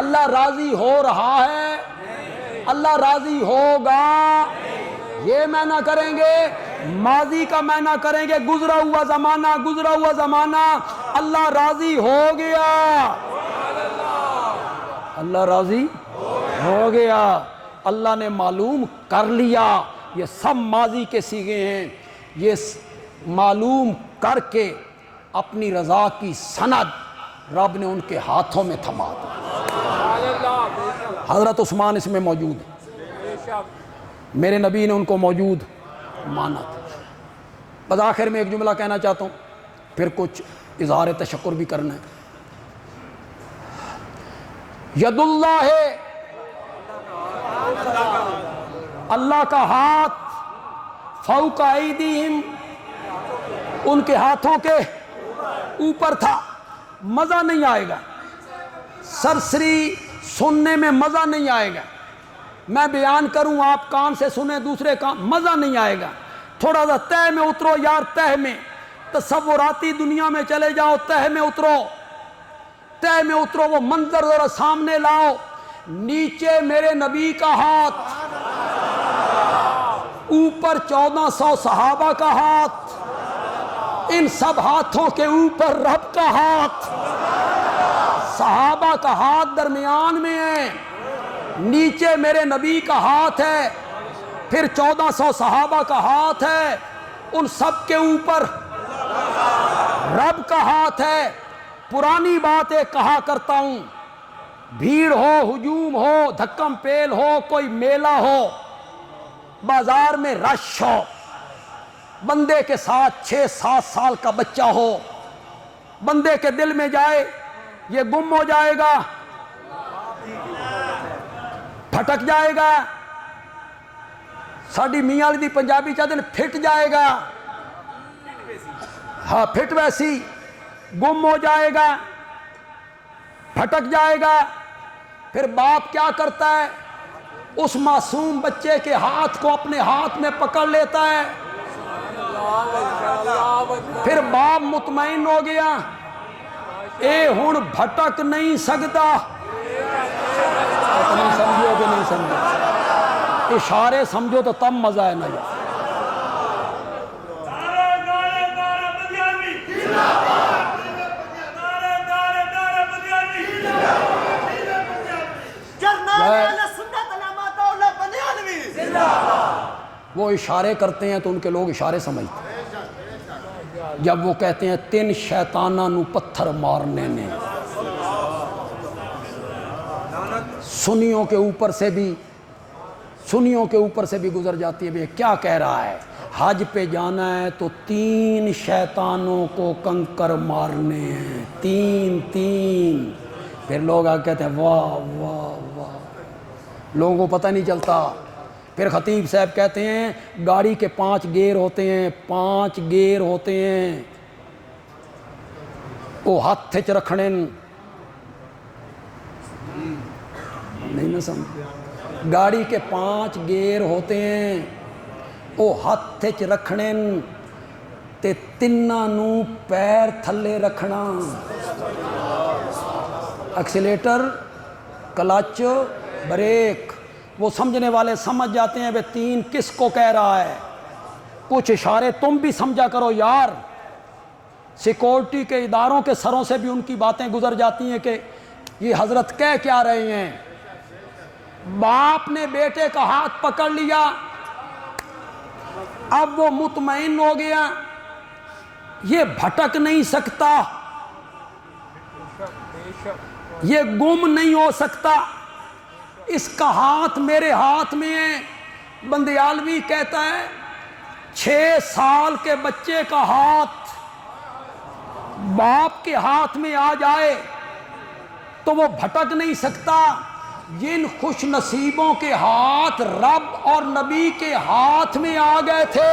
اللہ راضی ہو رہا ہے، اللہ راضی ہوگا، یہ معنی کریں گے۔ ماضی کا معنی کریں گے گزرا ہوا زمانہ، گزرا ہوا زمانہ، اللہ راضی ہو گیا، اللہ راضی ہو گیا، اللہ نے معلوم کر لیا۔ یہ سب ماضی کے سیغے ہیں، یہ معلوم کر کے اپنی رضا کی سند رب نے ان کے ہاتھوں میں تھما دی۔ حضرت عثمان اس میں موجود ہیں، میرے نبی نے ان کو موجود مانا تھا۔ بس آخر میں ایک جملہ کہنا چاہتا ہوں، پھر کچھ اظہار تشکر بھی کرنا ہے۔ ید اللہ ہے، اللہ کا ہاتھ، فوق ایدیہم، ان کے ہاتھوں کے اوپر تھا۔ مزہ نہیں آئے گا، سرسری سننے میں مزہ نہیں آئے گا، میں بیان کروں آپ کان سے سنیں دوسرے کان، مزہ نہیں آئے گا۔ تھوڑا سا تہ میں اترو یار، تہ میں، تصوراتی دنیا میں چلے جاؤ، تہ میں اترو، تہ میں اترو، وہ منظر ذرا سامنے لاؤ۔ نیچے میرے نبی کا ہاتھ، اوپر 1400 صحابہ کا ہاتھ، ان سب ہاتھوں کے اوپر رب کا ہاتھ، صحابہ کا ہاتھ درمیان میں ہے، نیچے میرے نبی کا ہاتھ ہے، پھر 1400 صحابہ کا ہاتھ ہے، ان سب کے اوپر رب کا ہاتھ ہے۔ پرانی باتیں کہا کرتا ہوں، بھیڑ ہو، ہجوم ہو، دھکم پیل ہو، کوئی میلہ ہو، بازار میں رش ہو، بندے کے ساتھ 6-7 سال کا بچہ ہو، بندے کے دل میں جائے یہ گم ہو جائے گا، پھٹک جائے گا، ساڑی میاں علی دی پنجابی چاہتے ہیں پھٹ جائے گا، ہاں پھٹ ویسی، گم ہو جائے گا، پھٹک جائے گا۔ پھر باپ کیا کرتا ہے؟ اس معصوم بچے کے ہاتھ کو اپنے ہاتھ میں پکڑ لیتا ہے، پھر باپ مطمئن ہو گیا، اے ہن بھٹک نہیں سکتا۔ نہیں سمجھو کہ نہیں سمجھو، اشارے سمجھو تو تب مزہ ہے نا۔ وہ اشارے کرتے ہیں تو ان کے لوگ اشارے سمجھتے ہیں، جب وہ کہتے ہیں 3 شیطانہ نو پتھر مارنے نے، سنیوں کے اوپر سے بھی گزر جاتی ہے۔ کیا کہہ رہا ہے؟ حج پہ جانا ہے تو 3 شیطانوں کو کنکر مارنے ہیں، 3۔ پھر لوگ آ کہتے ہیں واہ واہ واہ، لوگوں کو پتہ نہیں چلتا۔ پھر خطیب صاحب کہتے ہیں گاڑی کے 5 گیئر ہوتے ہیں، 5 گیئر ہوتے ہیں، وہ ہاتھ چ رکھنے نہیں نہ سمجھ، گاڑی کے 5 گیئر ہوتے ہیں، وہ ہاتھ چ رکھنے تے تیناں نو پیر تھلے رکھنا، ایکسیلیٹر، کلچ، بریک۔ وہ سمجھنے والے سمجھ جاتے ہیں 3 کس کو کہہ رہا ہے۔ کچھ اشارے تم بھی سمجھا کرو یار، سیکورٹی کے اداروں کے سروں سے بھی ان کی باتیں گزر جاتی ہیں کہ یہ حضرت کہہ کیا رہے ہیں۔ باپ نے بیٹے کا ہاتھ پکڑ لیا، اب وہ مطمئن ہو گیا، یہ بھٹک نہیں سکتا، یہ گم نہیں ہو سکتا، اس کا ہاتھ میرے ہاتھ میں ہے۔ بندیالوی کہتا ہے 6 سال کے بچے کا ہاتھ باپ کے ہاتھ میں آ جائے تو وہ بھٹک نہیں سکتا۔ جن خوش نصیبوں کے ہاتھ رب اور نبی کے ہاتھ میں آ گئے تھے،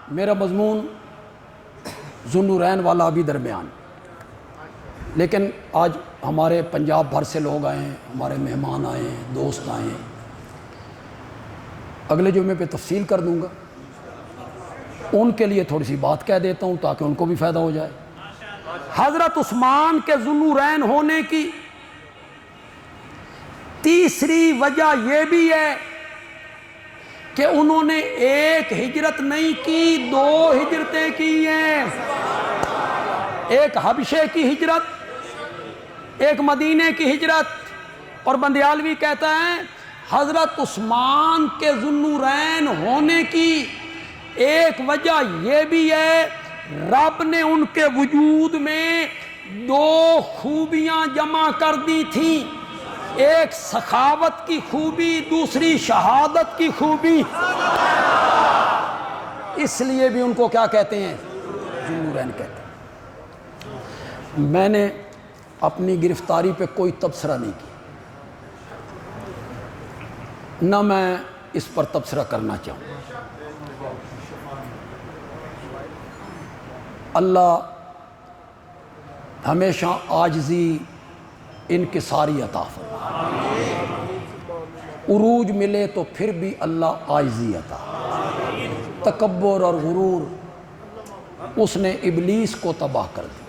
میرا مضمون ذو النورین والا ابھی درمیان، لیکن آج ہمارے پنجاب بھر سے لوگ آئے ہیں، ہمارے مہمان آئے ہیں، دوست آئے ہیں، اگلے جمعے پہ تفصیل کر دوں گا۔ ان کے لیے تھوڑی سی بات کہہ دیتا ہوں تاکہ ان کو بھی فائدہ ہو جائے۔ حضرت عثمان کے ذو النورین ہونے کی تیسری وجہ یہ بھی ہے کہ انہوں نے ایک ہجرت نہیں کی، 2 ہجرتیں کی ہیں۔ ایک حبشے کی ہجرت، ایک مدینے کی ہجرت۔ اور بندیالوی کہتا ہے حضرت عثمان کے ذو النورین ہونے کی ایک وجہ یہ بھی ہے، رب نے ان کے وجود میں 2 خوبیاں جمع کر دی تھیں، ایک سخاوت کی خوبی، دوسری شہادت کی خوبی۔ اس لیے بھی ان کو کیا کہتے ہیں؟ ذو النورین کہتے ہیں۔ میں نے اپنی گرفتاری پہ کوئی تبصرہ نہیں کیا، نہ میں اس پر تبصرہ کرنا چاہوں۔ اللہ ہمیشہ عاجزی انکساری عطا فرمائے، عروج ملے تو پھر بھی اللہ عاجزی عطا۔ تکبر اور غرور اس نے ابلیس کو تباہ کر دیا۔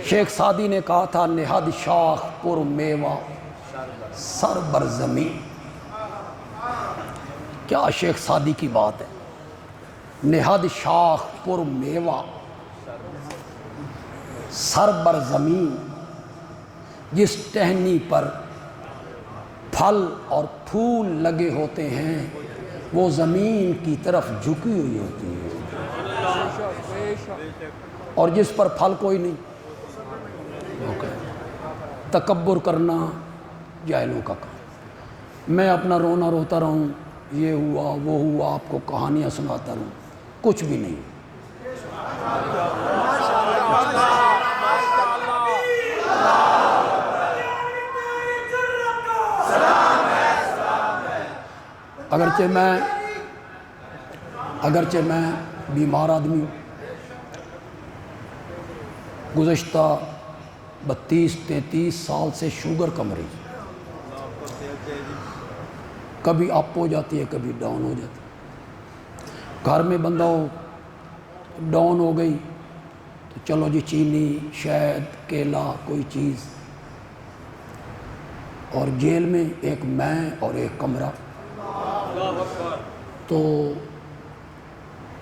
شیخ سعدی نے کہا تھا نہاد شاخ پر میوہ سر بر زمین۔ کیا شیخ سعدی کی بات ہے، نہاد شاخ پر میوہ سر بر زمین، جس ٹہنی پر پھل اور پھول لگے ہوتے ہیں وہ زمین کی طرف جھکی ہوئی ہوتی ہے، اور جس پر پھل کوئی نہیں۔ تکبر کرنا جاہلوں کا کام۔ میں اپنا رونا روتا رہوں، یہ ہوا وہ ہوا، آپ کو کہانیاں سناتا رہوں، کچھ بھی نہیں۔ اگرچہ میں بیمار آدمی ہوں، گزشتہ 32-33 سال سے شوگر کا مریض، کبھی اپ ہو جاتی ہے کبھی ڈاؤن ہو جاتی ہے۔ گھر میں بندہ ہو ڈاؤن ہو گئی تو چلو جی چینی، شہد، کیلا، کوئی چیز، اور جیل میں ایک میں اور ایک کمرہ، تو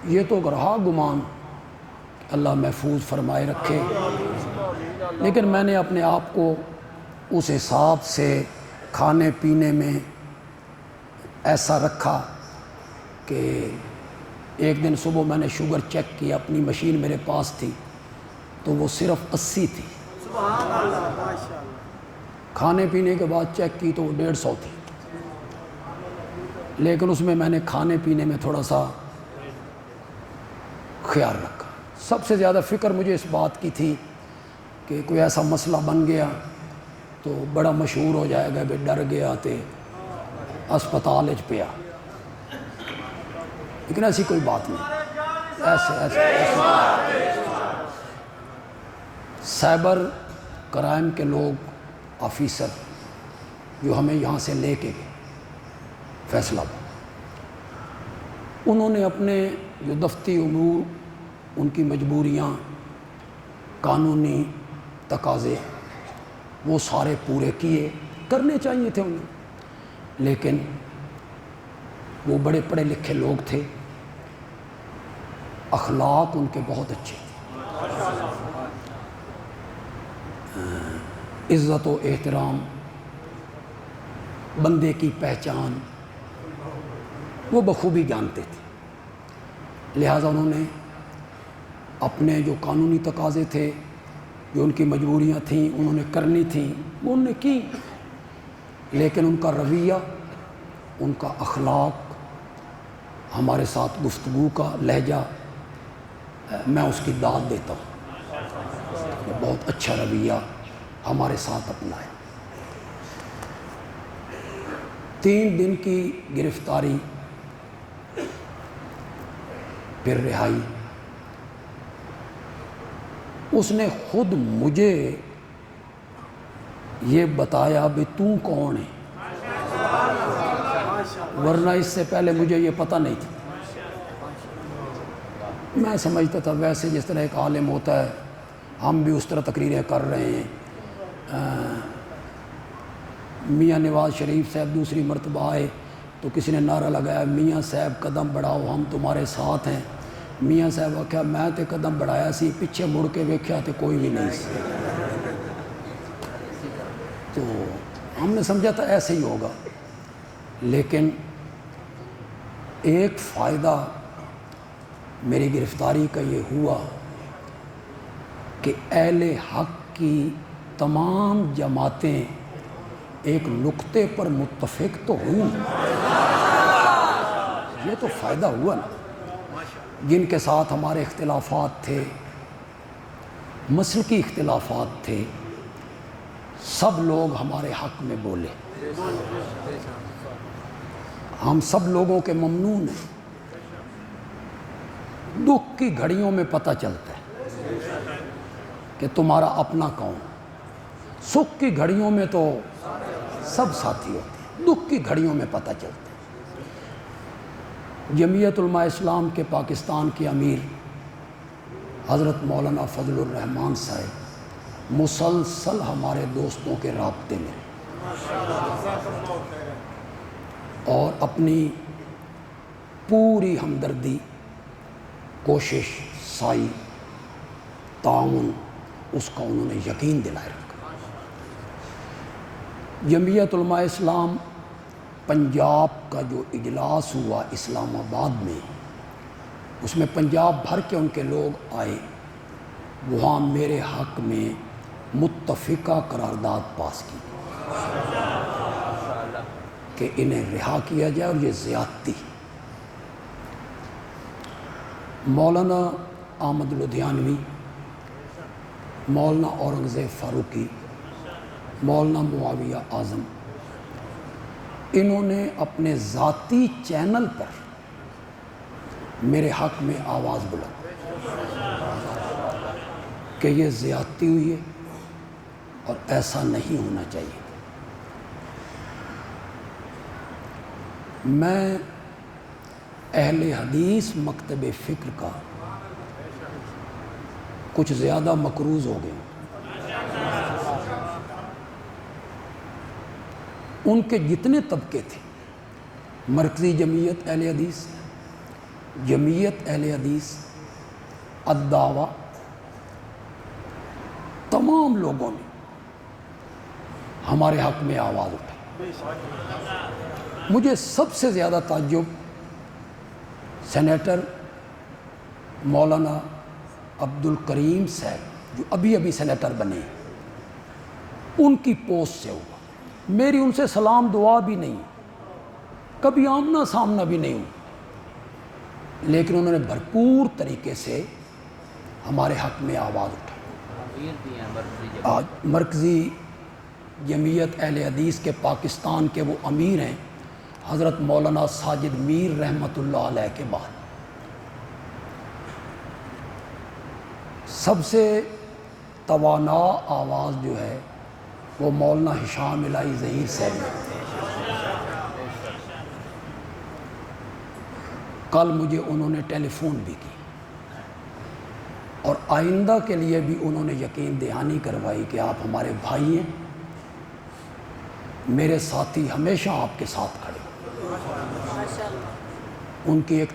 یہ تو رہا گمان، اللہ محفوظ فرمائے رکھے، لیکن میں نے اپنے آپ کو اس حساب سے کھانے پینے میں ایسا رکھا کہ ایک دن صبح میں نے شوگر چیک کیا، اپنی مشین میرے پاس تھی تو وہ صرف 80 تھی، کھانے پینے کے بعد چیک کی تو وہ 150 تھی، لیکن اس میں نے کھانے پینے میں تھوڑا سا خیال رکھا۔ سب سے زیادہ فکر مجھے اس بات کی تھی کہ کوئی ایسا مسئلہ بن گیا تو بڑا مشہور ہو جائے گا، ڈر گیا تے اسپتال وچ پیا، لیکن ایسی کوئی بات نہیں۔ ایسے سائبر کرائم کے لوگ، آفیسر جو ہمیں یہاں سے لے کے گئے فیصلہ آباد، انہوں نے اپنے جو دفتی امور، ان کی مجبوریاں، قانونی تقاضے وہ سارے پورے کیے، کرنے چاہیے تھے انہیں، لیکن وہ بڑے پڑھے لکھے لوگ تھے، اخلاق ان کے بہت اچھے تھے، عزت و احترام، بندے کی پہچان وہ بخوبی جانتے تھے، لہٰذا انہوں نے اپنے جو قانونی تقاضے تھے، جو ان کی مجبوریاں تھیں انہوں نے کرنی تھیں، وہ انہوں نے کی، لیکن ان کا رویہ، ان کا اخلاق، ہمارے ساتھ گفتگو کا لہجہ، میں اس کی داد دیتا ہوں کہ بہت اچھا رویہ ہمارے ساتھ اپنایا۔ 3 دن کی گرفتاری، پھر رہائی۔ اس نے خود مجھے یہ بتایا بھی تو کون ہے، ورنہ اس سے پہلے مجھے یہ پتہ نہیں تھا۔ میں سمجھتا تھا ویسے جس طرح ایک عالم ہوتا ہے، ہم بھی اس طرح تقریریں کر رہے ہیں۔ میاں نواز شریف صاحب دوسری مرتبہ آئے تو کسی نے نعرہ لگایا، میاں صاحب قدم بڑھاؤ ہم تمہارے ساتھ ہیں۔ میاں صاحب آخیا میں تے قدم بڑھایا سی، پیچھے مڑ کے ویکھیا تے کوئی بھی نہیں سی۔ تو ہم نے سمجھا تھا ایسے ہی ہوگا، لیکن ایک فائدہ میری گرفتاری کا یہ ہوا کہ اہل حق کی تمام جماعتیں ایک نقطے پر متفق تو ہوئی، یہ تو فائدہ ہوا نا۔ جن کے ساتھ ہمارے اختلافات تھے، مسلکی اختلافات تھے، سب لوگ ہمارے حق میں بولے۔ ہم سب لوگوں کے ممنون ہیں۔ دکھ کی گھڑیوں میں پتہ چلتا ہے کہ تمہارا اپنا کون، سکھ کی گھڑیوں میں تو سب ساتھی ہوتے ہیں، دکھ کی گھڑیوں میں پتہ چلتا ہے۔ جمعیت علماء اسلام کے پاکستان کے امیر حضرت مولانا فضل الرحمان صاحب مسلسل ہمارے دوستوں کے رابطے میں، اور اپنی پوری ہمدردی، کوشش، سعی، تعاون اس کا انہوں نے یقین دلائے رکھا۔ جمعیت علماء اسلام پنجاب کا جو اجلاس ہوا اسلام آباد میں، اس میں پنجاب بھر کے ان کے لوگ آئے، وہاں میرے حق میں متفقہ قرارداد پاس کی کہ انہیں رہا کیا جائے، اور یہ زیادتی۔ مولانا احمد لدھیانوی، مولانا اورنگزیب فاروقی، مولانا معاویہ اعظم، انہوں نے اپنے ذاتی چینل پر میرے حق میں آواز بلند کہ یہ زیادتی ہوئی ہے اور ایسا نہیں ہونا چاہیے۔ میں اہل حدیث مکتب فکر کا کچھ زیادہ مقروض ہو گیا ہوں۔ ان کے جتنے طبقے تھے، مرکزی جمعیت اہل حدیث، جمعیت اہل حدیث، الدعوہ، تمام لوگوں نے ہمارے حق میں آواز اٹھائی۔ مجھے سب سے زیادہ تعجب سینیٹر مولانا عبد الکریم صاحب جو ابھی ابھی سینیٹر بنے، ان کی پوسٹ سے ہوا۔ میری ان سے سلام دعا بھی نہیں، کبھی آمنا سامنا بھی نہیں ہوں، لیکن انہوں نے بھرپور طریقے سے ہمارے حق میں آواز اٹھائی۔ آج مرکزی جمعیت اہل حدیث کے پاکستان کے وہ امیر ہیں حضرت مولانا ساجد میر رحمۃ اللہ علیہ کے بعد۔ سب سے توانا آواز جو ہے وہ مولانا ہشام الہی ظہیر صاحب نے۔ کل مجھے انہوں نے ٹیلی فون بھی کی اور آئندہ کے لیے بھی انہوں نے یقین دہانی کروائی کہ آپ ہمارے بھائی ہیں، میرے ساتھی ہمیشہ آپ کے ساتھ کھڑے۔ ان کی ایک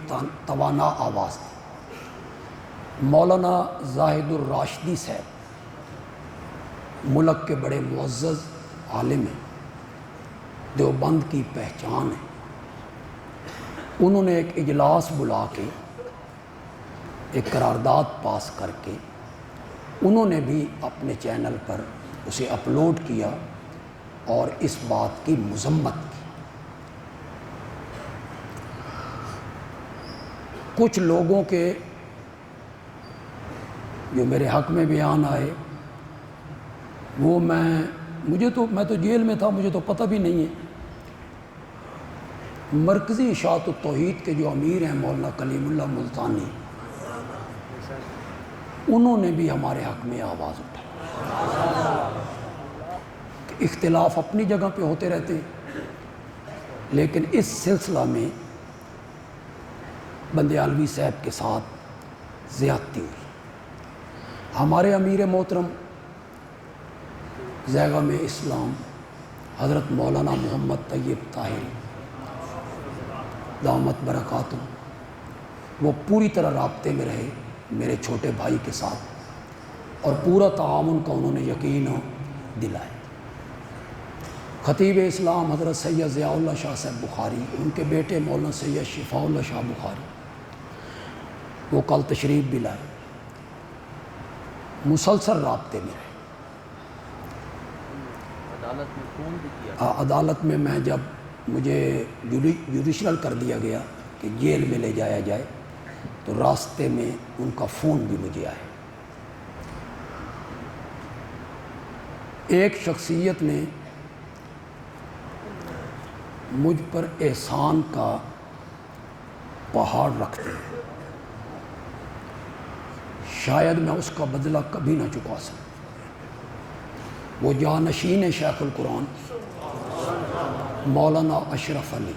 توانا آواز تھی۔ مولانا زاہد الراشدی صاحب ملک کے بڑے معزز عالم ہیں، دیوبند کی پہچان ہے۔ انہوں نے ایک اجلاس بلا کے ایک قرارداد پاس کر کے انہوں نے بھی اپنے چینل پر اسے اپلوڈ کیا اور اس بات کی مذمت کی۔ کچھ لوگوں کے جو میرے حق میں بیان آئے وہ میں تو جیل میں تھا، مجھے تو پتہ بھی نہیں ہے۔ مرکزی اشاعت التوحید کے جو امیر ہیں مولانا کلیم اللہ ملتانی، انہوں نے بھی ہمارے حق میں آواز اٹھائی کہ اختلاف اپنی جگہ پہ ہوتے رہتے ہیں، لیکن اس سلسلہ میں بندیالوی صاحب کے ساتھ زیادتی ہوئی۔ ہمارے امیر محترم زیغم اسلام حضرت مولانا محمد طیب طاہری دامت برکاتہ، وہ پوری طرح رابطے میں رہے میرے چھوٹے بھائی کے ساتھ، اور پورا تعاون کا انہوں نے یقین دلائے۔ خطیب اسلام حضرت سید ضیاء اللہ شاہ صاحب بخاری، ان کے بیٹے مولانا سید شفاء اللہ شاہ بخاری، وہ کل تشریف بھی لائے، مسلسل رابطے میں رہے۔ عدالت میں فون بھی کیا؟ عدالت میں جب مجھے جوڈیشل کر دیا گیا کہ جیل میں لے جایا جائے، تو راستے میں ان کا فون بھی مجھے آیا۔ ایک شخصیت نے مجھ پر احسان کا پہاڑ رکھتے ہیں، شاید میں اس کا بدلہ کبھی نہ چکا سکوں۔ وہ جانشین شیخ القرآن مولانا اشرف علی،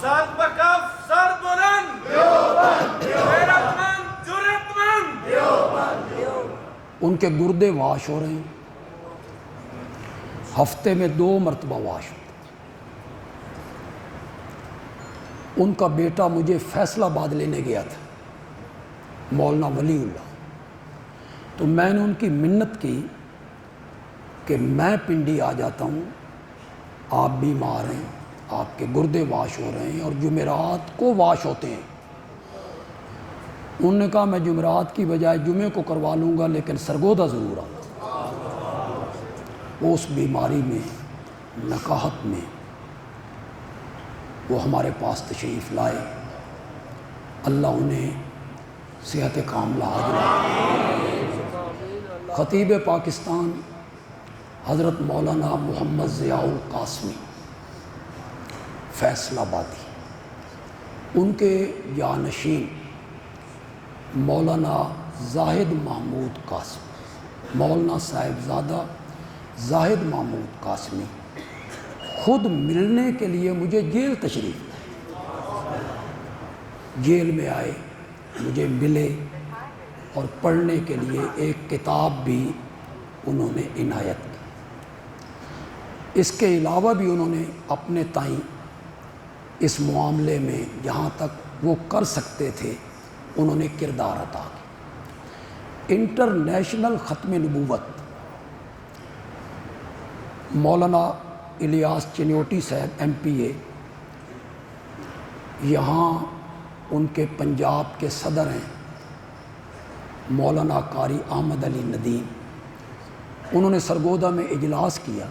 سر بکف سر بلند، غیرت مند جرأت مند، ان کے گردے واش ہو رہے ہیں، ہفتے میں 2 مرتبہ واش ہوتے ہیں۔ ان کا بیٹا مجھے فیصل آباد لینے گیا تھا، مولانا ولی اللہ، تو میں نے ان کی منت کی کہ میں پنڈی آ جاتا ہوں، آپ بیمار ہیں، آپ کے گردے واش ہو رہے ہیں اور جمعرات کو واش ہوتے ہیں۔ انہوں نے کہا میں جمعرات کی بجائے جمعے کو کروا لوں گا، لیکن سرگودا ضرور آؤں۔ وہ اس بیماری میں، نکاہت میں، وہ ہمارے پاس تشریف لائے، اللہ انہیں صحت کاملہ عاجلہ۔ خطیب پاکستان حضرت مولانا محمد ضیاء القاسمی فیصل آبادی، ان کے جانشین مولانا زاہد محمود قاسمی، مولانا صاحبزادہ زاہد محمود قاسمی خود ملنے کے لیے مجھے جیل تشریف لائے، جیل میں آئے، مجھے ملے اور پڑھنے کے لیے ایک کتاب بھی انہوں نے عنایت کی۔ اس کے علاوہ بھی انہوں نے اپنے تائیں اس معاملے میں جہاں تک وہ کر سکتے تھے انہوں نے کردار عطا کی۔ انٹرنیشنل ختم نبوت مولانا الیاس چنیوٹی صاحب MP یہاں ان کے پنجاب کے صدر ہیں مولانا قاری احمد علی ندیم، انہوں نے سرگودا میں اجلاس کیا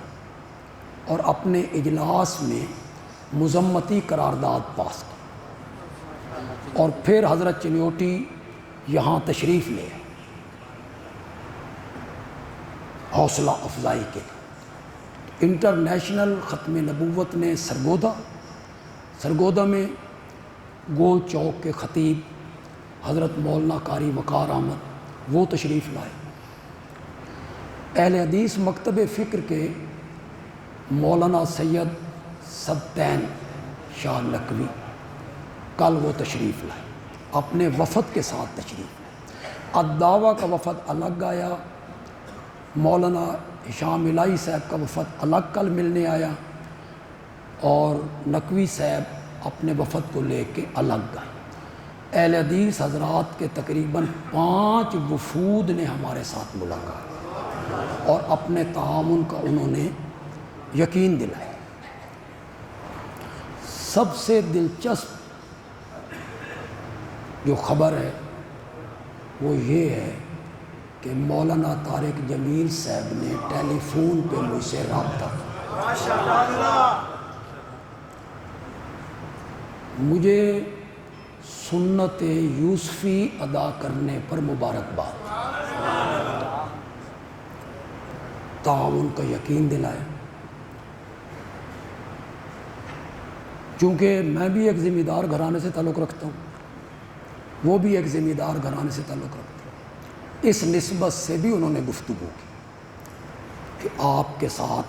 اور اپنے اجلاس میں مذمتی قرارداد پاس کی، اور پھر حضرت چنیوٹی یہاں تشریف لے حوصلہ افزائی کے لیے۔ انٹرنیشنل ختم نبوت نے سرگودا میں گول چوک کے خطیب حضرت مولانا قاری وقار احمد وہ تشریف لائے۔ اہل حدیث مکتب فکر کے مولانا سید سبتین شاہ نقوی کل وہ تشریف لائے، اپنے وفد کے ساتھ تشریف لائے۔ الدعوہ کا وفد الگ آیا، مولانا ہشام الہی صاحب کا وفد الگ کل ملنے آیا، اور نقوی صاحب اپنے وفد کو لے کے الگ گئے۔ اہل حدیث حضرات کے تقریباً 5 وفود نے ہمارے ساتھ ملاقات اور اپنے تعاون کا انہوں نے یقین دلایا۔ سب سے دلچسپ جو خبر ہے وہ یہ ہے کہ مولانا طارق جمیل صاحب نے ٹیلی فون پہ مجھ سے رابطہ کیا، مجھے سنت یوسفی ادا کرنے پر مبارکباد، تعاون کا یقین دلایا۔ چونکہ میں بھی ایک ذمہ دار گھرانے سے تعلق رکھتا ہوں، وہ بھی ایک ذمہ دار گھرانے سے تعلق رکھتے ہیں، اس نسبت سے بھی انہوں نے گفتگو کی کہ آپ کے ساتھ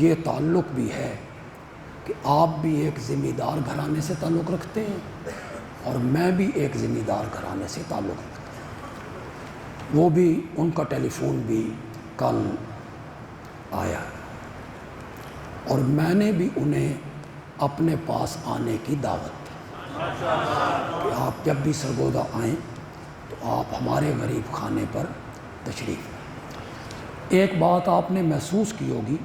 یہ تعلق بھی ہے کہ آپ بھی ایک ذمہ دار گھرانے سے تعلق رکھتے ہیں اور میں بھی ایک ذمہ دار گھرانے سے تعلق رکھتا ہوں۔ وہ بھی ان کا ٹیلی فون بھی کل آیا اور میں نے بھی انہیں اپنے پاس آنے کی دعوت دی کہ آپ جب بھی سرگودا آئیں تو آپ ہمارے غریب خانے پر تشریف لائیں۔ ایک بات آپ نے محسوس کی ہوگی،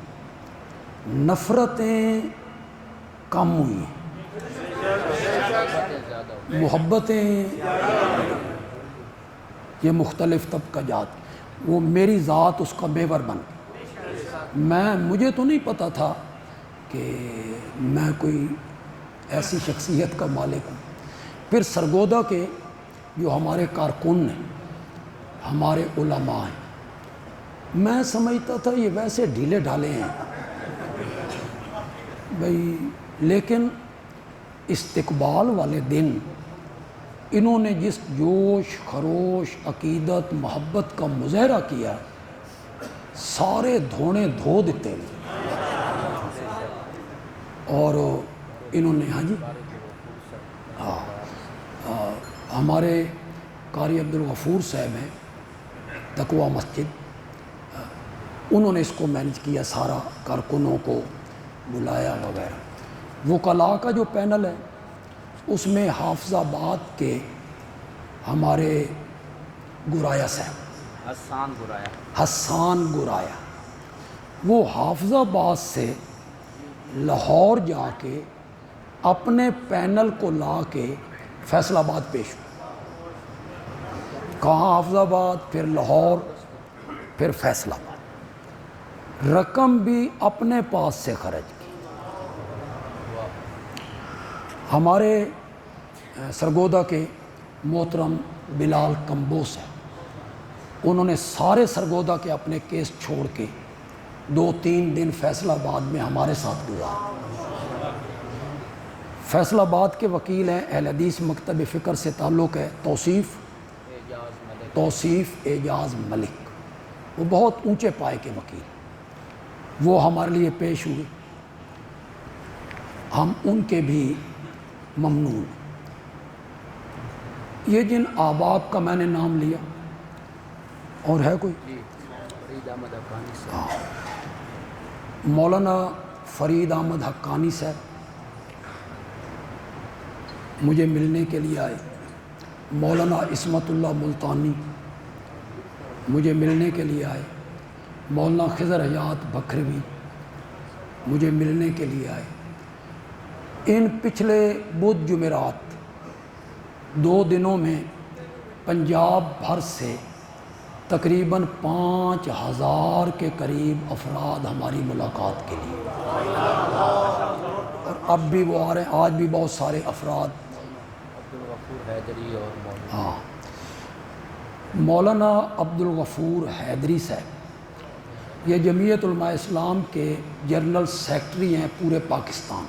نفرتیں کم ہوئی ہیں، محبتیں یہ مختلف طبقہ جات، وہ میری ذات اس کا محور بن گئی۔ مجھے تو نہیں پتہ تھا کہ میں کوئی ایسی شخصیت کا مالک ہوں۔ پھر سرگودا کے جو ہمارے کارکن ہیں، ہمارے علماء ہیں، میں سمجھتا تھا یہ ویسے ڈھیلے ڈھالے ہیں بھئی، لیکن استقبال والے دن انہوں نے جس جوش خروش عقیدت محبت کا مظاہرہ کیا، سارے دھونے دھو دیتے ہیں۔ اور انہوں نے ہمارے قاری عبدالغفور صاحب ہیں تقوی مسجد، انہوں نے اس کو مینج کیا، سارا کارکنوں کو بلایا وغیرہ۔ وکلاء کا جو پینل ہے اس میں حافظ آباد کے ہمارے گرایا صاحب، حسان گرایا، وہ حافظ آباد سے لاہور جا کے اپنے پینل کو لا کے فیصل آباد پیش ہوئے، کہاں حافظ آباد، پھر لاہور، پھر فیصل آباد، رقم بھی اپنے پاس سے خرچ کی۔ ہمارے سرگودا کے محترم بلال کمبوس ہیں، انہوں نے سارے سرگودا کے اپنے کیس چھوڑ کے 2-3 دن فیصل آباد میں ہمارے ساتھ گزارے۔ فیصل آباد کے وکیل ہیں، اہل حدیث مکتب فکر سے تعلق ہے، توصیف اعجاز ملک، وہ بہت اونچے پائے کے وکیل، وہ ہمارے لیے پیش ہوئے، ہم ان کے بھی ممنون۔ یہ جن احباب کا میں نے نام لیا، اور ہے کوئی؟ مولانا فرید احمد حقانی صاحب مجھے ملنے کے لیے آئے، مولانا عصمت اللہ ملتانی مجھے ملنے کے لیے آئے، مولانا خضر حیات بکھروی مجھے ملنے کے لیے آئے۔ ان پچھلے بدھ جمعرات 2 دنوں میں پنجاب بھر سے تقریباً 5000 کے قریب افراد ہماری ملاقات کے لیے، اور اب بھی وہ آ رہے ہیں، آج بھی بہت سارے افراد۔ ہاں، مولانا عبدالغفور حیدری صاحب یہ جمعیت علماء اسلام کے جنرل سیکرٹری ہیں پورے پاکستان،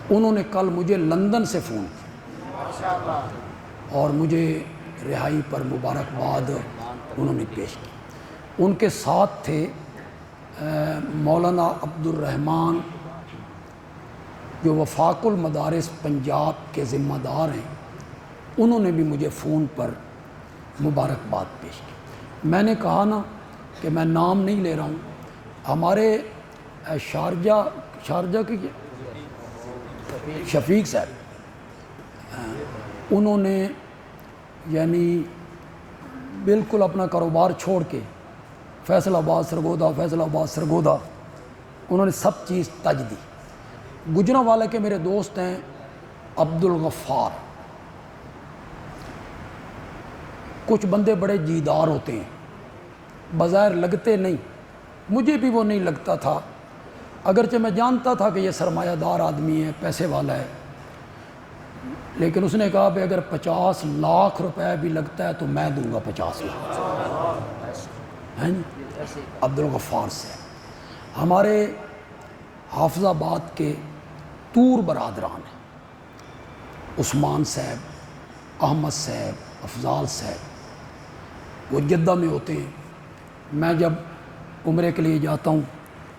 انہوں نے کل مجھے لندن سے فون کیا اور مجھے رہائی پر مبارکباد انہوں نے پیش کی۔ ان کے ساتھ تھے مولانا عبدالرحمن جو وفاق المدارس پنجاب کے ذمہ دار ہیں، انہوں نے بھی مجھے فون پر مبارکباد پیش کی۔ میں نے کہا نا کہ میں نام نہیں لے رہا ہوں، ہمارے شارجہ کے شفیق صاحب، انہوں نے یعنی بالکل اپنا کاروبار چھوڑ کے فیصل آباد سرگودا انہوں نے سب چیز تج دی۔ گجرانوالے کے میرے دوست ہیں عبدالغفار، کچھ بندے بڑے جیدار ہوتے ہیں، بظاہر لگتے نہیں، مجھے بھی وہ نہیں لگتا تھا، اگرچہ میں جانتا تھا کہ یہ سرمایہ دار آدمی ہے، پیسے والا ہے، لیکن اس نے کہا کہ اگر 50 لاکھ روپے بھی لگتا ہے تو میں دوں گا 50 لاکھ، ہیں عبدالغفار سے۔ ہمارے حافظ آباد کے طور برادران ہیں، عثمان صاحب، احمد صاحب، افضال صاحب، وہ جدہ میں ہوتے ہیں۔ میں جب عمرے کے لیے جاتا ہوں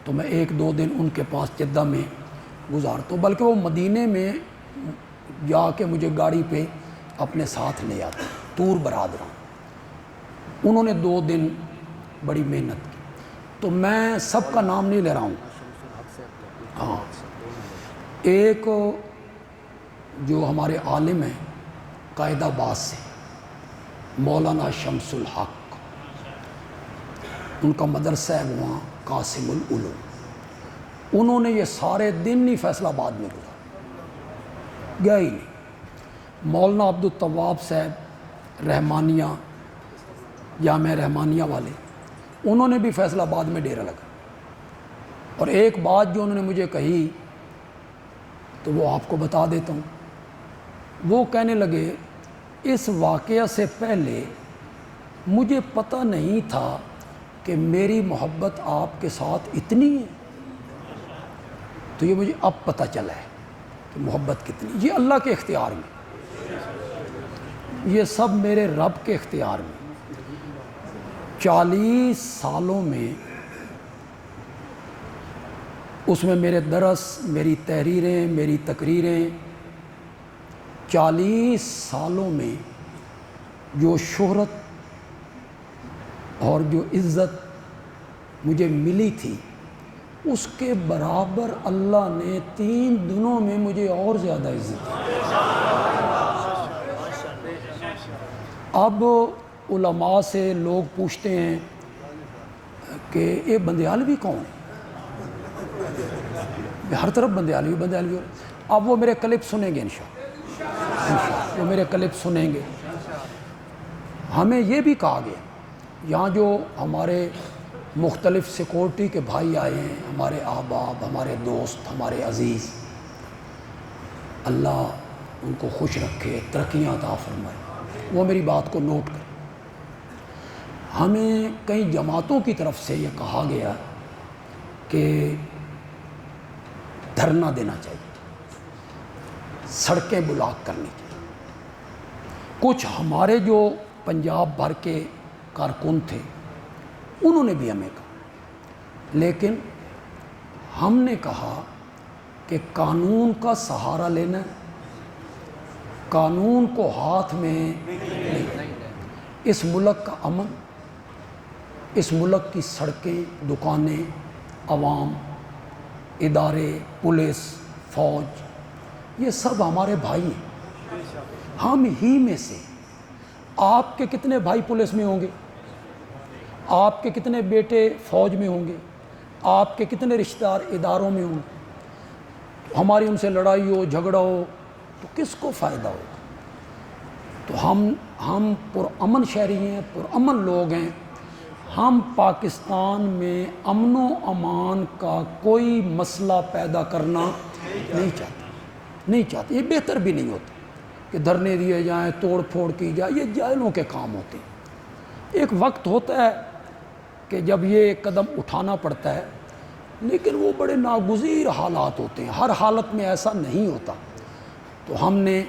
تو میں 1-2 دن ان کے پاس جدہ میں گزارتا ہوں، بلکہ وہ مدینے میں جا کے مجھے گاڑی پہ اپنے ساتھ لے آتے ہیں۔ طور برادران، انہوں نے 2 دن بڑی محنت کی، تو میں سب کا نام نہیں لے رہا ہوں۔ ہاں، ایک جو ہمارے عالم ہیں قائد آباد سے، مولانا شمس الحق، ان کا مدرسہ ہے وہاں قاسم العلوم، انہوں نے یہ سارے دن ہی فیصل آباد میں گزارا، گیا ہی نہیں۔ مولانا عبدالطواب صاحب رحمانیہ، جامعہ رحمانیہ والے، انہوں نے بھی فیصل آباد میں ڈیرہ لگا، اور ایک بات جو انہوں نے مجھے کہی تو وہ آپ کو بتا دیتا ہوں۔ وہ کہنے لگے اس واقعہ سے پہلے مجھے پتہ نہیں تھا کہ میری محبت آپ کے ساتھ اتنی ہے، تو یہ مجھے اب پتہ چلا ہے کہ محبت کتنی، یہ اللہ کے اختیار میں، یہ سب میرے رب کے اختیار میں۔ 40 سالوں میں اس میں میرے درس، میری تحریریں، میری تقریریں، 40 سالوں میں جو شہرت اور جو عزت مجھے ملی تھی اس کے برابر اللہ نے 3 دنوں میں مجھے اور زیادہ عزت دی۔ اب علماء سے لوگ پوچھتے ہیں کہ یہ بندیالوی کون ہے؟ ہر طرف بندیالوی ہو رہا ہے۔ اب وہ میرے کلپ سنیں گے انشاءاللہ، وہ میرے کلپ سنیں گے۔ ہمیں یہ بھی کہا گیا، یہاں جو ہمارے مختلف سیکورٹی کے بھائی آئے ہیں، ہمارے احباب، ہمارے دوست، ہمارے عزیز، اللہ ان کو خوش رکھے، ترقیاں عطا فرمائے، وہ میری بات کو نوٹ کریں۔ ہمیں کئی جماعتوں کی طرف سے یہ کہا گیا کہ دھرنا دینا چاہیے، سڑکیں بلاک کرنی چاہیے۔ کچھ ہمارے جو پنجاب بھر کے کارکن تھے انہوں نے بھی ہمیں کہا، لیکن ہم نے کہا کہ قانون کا سہارا لینا ہے، قانون کو ہاتھ میں نہیں۔ اس ملک کا امن، اس ملک کی سڑکیں، دکانیں، عوام، ادارے، پولیس، فوج، یہ سب ہمارے بھائی ہیں۔ ہم ہی میں سے آپ کے کتنے بھائی پولیس میں ہوں گے، آپ کے کتنے بیٹے فوج میں ہوں گے، آپ کے کتنے رشتہ دار اداروں میں ہوں گے، ہماری ان سے لڑائی ہو، جھگڑا ہو تو کس کو فائدہ ہوگا؟ تو ہم پرامن شہری ہیں، پرامن لوگ ہیں۔ ہم پاکستان میں امن و امان کا کوئی مسئلہ پیدا کرنا نہیں چاہتے، یہ بہتر بھی نہیں ہوتا کہ دھرنے دیے جائیں، توڑ پھوڑ کی جائے، یہ جاہلوں کے کام ہوتے ہیں۔ ایک وقت ہوتا ہے کہ جب یہ قدم اٹھانا پڑتا ہے، لیکن وہ بڑے ناگزیر حالات ہوتے ہیں، ہر حالت میں ایسا نہیں ہوتا۔ تو ہم نے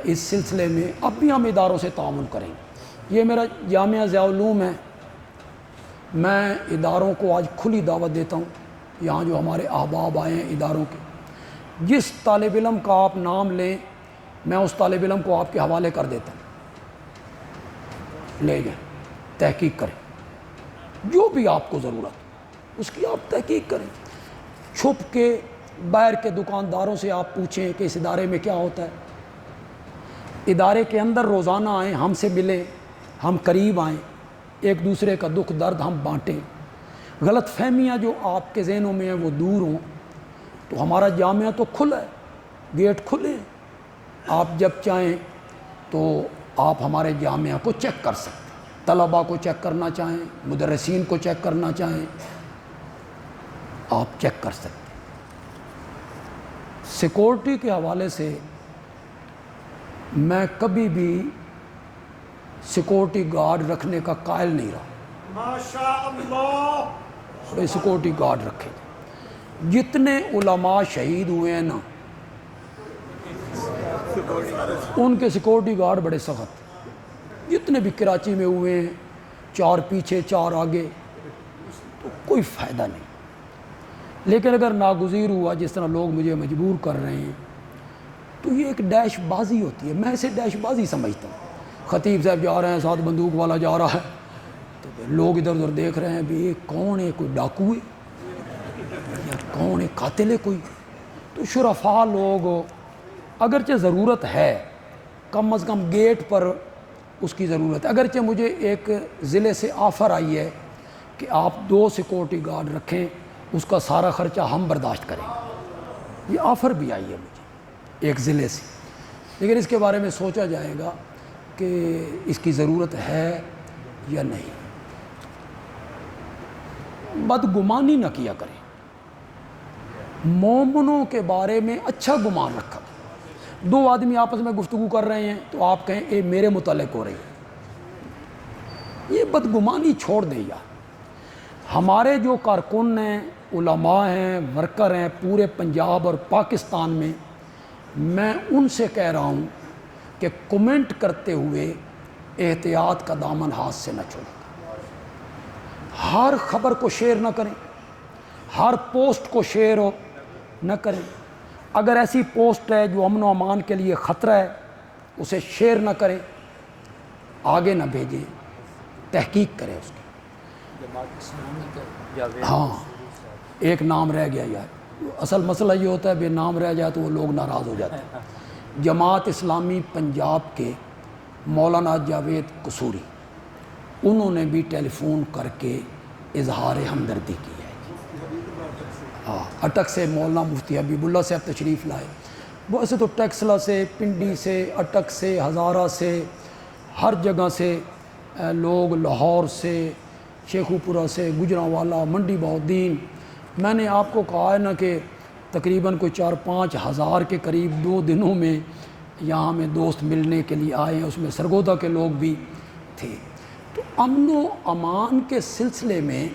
اس سلسلے میں اب بھی ہم اداروں سے تعاون کریں گے۔ یہ میرا جامعہ ضیاء العلوم ہے، میں اداروں کو آج کھلی دعوت دیتا ہوں، یہاں جو ہمارے احباب آئے ہیں اداروں کے، جس طالب علم کا آپ نام لیں میں اس طالب علم کو آپ کے حوالے کر دیتا ہوں۔ لے جائیں، تحقیق کریں، جو بھی آپ کو ضرورت اس کی آپ تحقیق کریں۔ چھپ کے باہر کے دکانداروں سے آپ پوچھیں کہ اس ادارے میں کیا ہوتا ہے، ادارے کے اندر روزانہ آئیں، ہم سے ملیں، ہم قریب آئیں، ایک دوسرے کا دکھ درد ہم بانٹیں، غلط فہمیاں جو آپ کے ذہنوں میں ہیں وہ دور ہوں۔ تو ہمارا جامعہ تو کھلا ہے، گیٹ کھلے ہیں، آپ جب چاہیں تو آپ ہمارے جامعہ کو چیک کر سکتے ہیں، طلباء کو چیک کرنا چاہیں، مدرسین کو چیک کرنا چاہیں، آپ چیک کر سکتے ہیں۔ سیکورٹی کے حوالے سے میں کبھی بھی سیکورٹی گارڈ رکھنے کا قائل نہیں رہا۔ ماشاء اللہ، بھئی سیکورٹی گارڈ رکھے، جتنے علماء شہید ہوئے ہیں نا ان کے سیکورٹی گارڈ بڑے سخت، جتنے بھی کراچی میں ہوئے ہیں، 4 پیچھے 4 آگے، تو کوئی فائدہ نہیں۔ لیکن اگر ناگزیر ہوا جس طرح لوگ مجھے مجبور کر رہے ہیں تو یہ ایک ڈیش بازی ہوتی ہے، میں اسے ڈیش بازی سمجھتا ہوں۔ خطیب صاحب جا رہے ہیں، ساتھ بندوق والا جا رہا ہے، تو لوگ ادھر ادھر دیکھ رہے ہیں بھی یہ کون ہے، کوئی ڈاکو ہے یا کون ہے، قاتل ہے کوئی؟ تو شرفاء لوگ، اگرچہ ضرورت ہے، کم از کم گیٹ پر اس کی ضرورت ہے۔ اگرچہ مجھے ایک ضلع سے آفر آئی ہے کہ آپ 2 سیکورٹی گارڈ رکھیں، اس کا سارا خرچہ ہم برداشت کریں گے، یہ آفر بھی آئی ہے مجھے ایک ضلع سے، لیکن اس کے بارے میں سوچا جائے گا کہ اس کی ضرورت ہے یا نہیں۔ بدگمانی نہ کیا کریں، مومنوں کے بارے میں اچھا گمان رکھا۔ 2 آدمی آپس میں گفتگو کر رہے ہیں تو آپ کہیں اے میرے متعلق ہو رہی ہے، یہ بدگمانی چھوڑ دیں یار۔ ہمارے جو کارکن ہیں، علماء ہیں، ورکر ہیں پورے پنجاب اور پاکستان میں ان سے کہہ رہا ہوں کہ کمنٹ کرتے ہوئے احتیاط کا دامن ہاتھ سے نہ چھوڑیں، ہر خبر کو شیئر نہ کریں، ہر پوسٹ کو شیئر نہ کریں۔ اگر ایسی پوسٹ ہے جو امن و امان کے لیے خطرہ ہے اسے شیئر نہ کریں، آگے نہ بھیجیں، تحقیق کریں اس کی۔ جماعت اسلامی کا جاوید ہاں، ایک نام رہ گیا یار، اصل مسئلہ یہ ہوتا ہے بے نام رہ جائے تو وہ لوگ ناراض ہو جاتے ہیں۔ جماعت اسلامی پنجاب کے مولانا جاوید قصوری، انہوں نے بھی ٹیلی فون کر کے اظہار ہمدردی کی ہے۔ اٹک سے مولانا مفتی حبیب اللہ صاحب تشریف لائے، وہ ایسے تو ٹیکسلا سے، پنڈی سے، اٹک سے، ہزارہ سے، ہر جگہ سے لوگ، لاہور سے، شیخوپورہ سے، گجرانوالا، منڈی بہودین۔ میں نے آپ کو کہا ہے نا کہ تقریباً کوئی 4-5 ہزار کے قریب 2 دنوں میں یہاں میں دوست ملنے کے لیے آئے ہیں، اس میں سرگودا کے لوگ بھی تھے۔ تو امن و امان کے سلسلے میں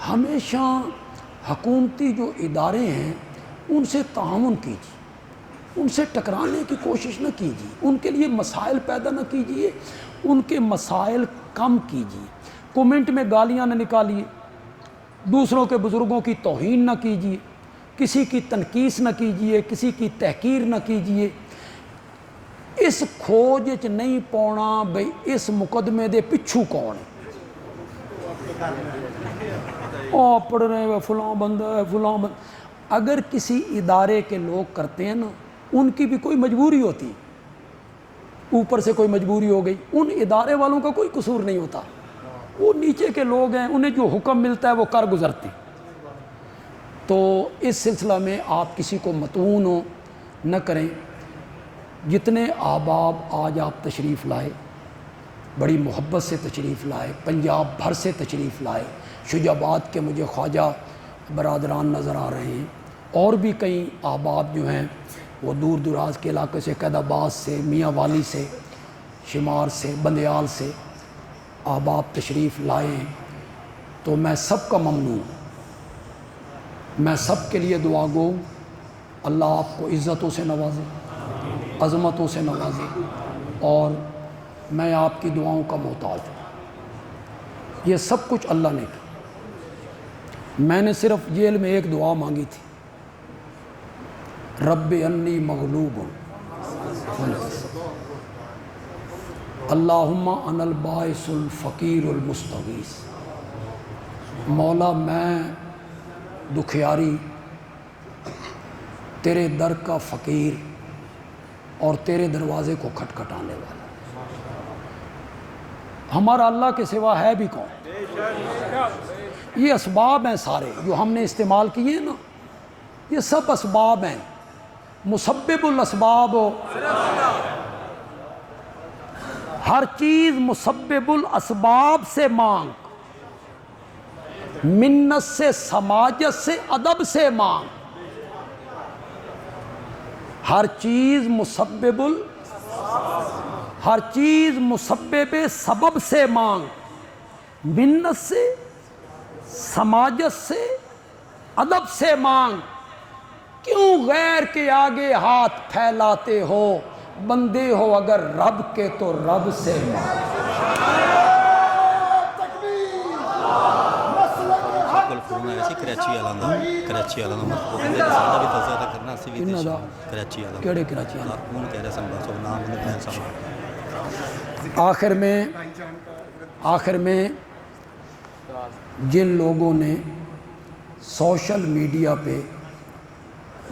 ہمیشہ حکومتی جو ادارے ہیں ان سے تعاون کیجیے، ان سے ٹکرانے کی کوشش نہ کیجیے، ان کے لیے مسائل پیدا نہ کیجیے، ان کے مسائل کم کیجیے۔ کومنٹ میں گالیاں نہ نکالیے، دوسروں کے بزرگوں کی توہین نہ کیجیے، کسی کی تنقیص نہ کیجیے، کسی کی تحقیر نہ کیجیے۔ اس کھوج چ نہیں پونا بھئی اس مقدمے دے پچھو کون ہے، پڑھ رہے ہیں فلاں بندہ ہے فلاں بندہ۔ اگر کسی ادارے کے لوگ کرتے ہیں نا، ان کی بھی کوئی مجبوری ہوتی ہے، اوپر سے کوئی مجبوری ہو گئی، ان ادارے والوں کا کوئی قصور نہیں ہوتا، وہ نیچے کے لوگ ہیں، انہیں جو حکم ملتا ہے وہ کر گزرتے ہیں۔ تو اس سلسلہ میں آپ کسی کو مطعون نہ کریں۔ جتنے احباب آج آپ تشریف لائے، بڑی محبت سے تشریف لائے، پنجاب بھر سے تشریف لائے، شجاباد کے مجھے خواجہ برادران نظر آ رہے ہیں، اور بھی کئی احباب جو ہیں وہ دور دراز کے علاقے سے، قید آباد سے، میاں والی سے، شمار سے، بندیال سے احباب تشریف لائے ہیں۔ تو میں سب کا ممنون، میں سب کے لیے دعا گو، اللہ آپ کو عزتوں سے نوازے، عظمتوں سے نوازے، اور میں آپ کی دعاؤں کا محتاج ہوں۔ یہ سب کچھ اللہ نے کیا، میں نے صرف جیل میں ایک دعا مانگی تھی، رب انی مغلوب اللہم انا الباعث الفقیر المستغیث، مولا میں دکھیاری، تیرے در کا فقیر اور تیرے دروازے کو کھٹکھٹانے والا۔ ہمارا اللہ کے سوا ہے بھی کون؟ یہ اسباب ہیں سارے جو ہم نے استعمال کیے نا، یہ سب اسباب ہیں۔ مسبب الاسباب، ہر چیز مسبب الاسباب سے مانگ، منت سے، سماجت سے، ادب سے مانگ۔ ہر چیز مسبب سبب سے مانگ، منت سے، سماجت سے، ادب سے مانگ۔ کیوں غیر کے آگے ہاتھ پھیلاتے ہو؟ بندے ہو اگر رب کے تو رب سے مانگ۔ کراچی والا کرنا سی کراچی والا کیڑے کراچی والا؟ کون کہہ رہا سن بس نام نہیں صاحب۔ آخر میں جن لوگوں نے سوشل میڈیا پہ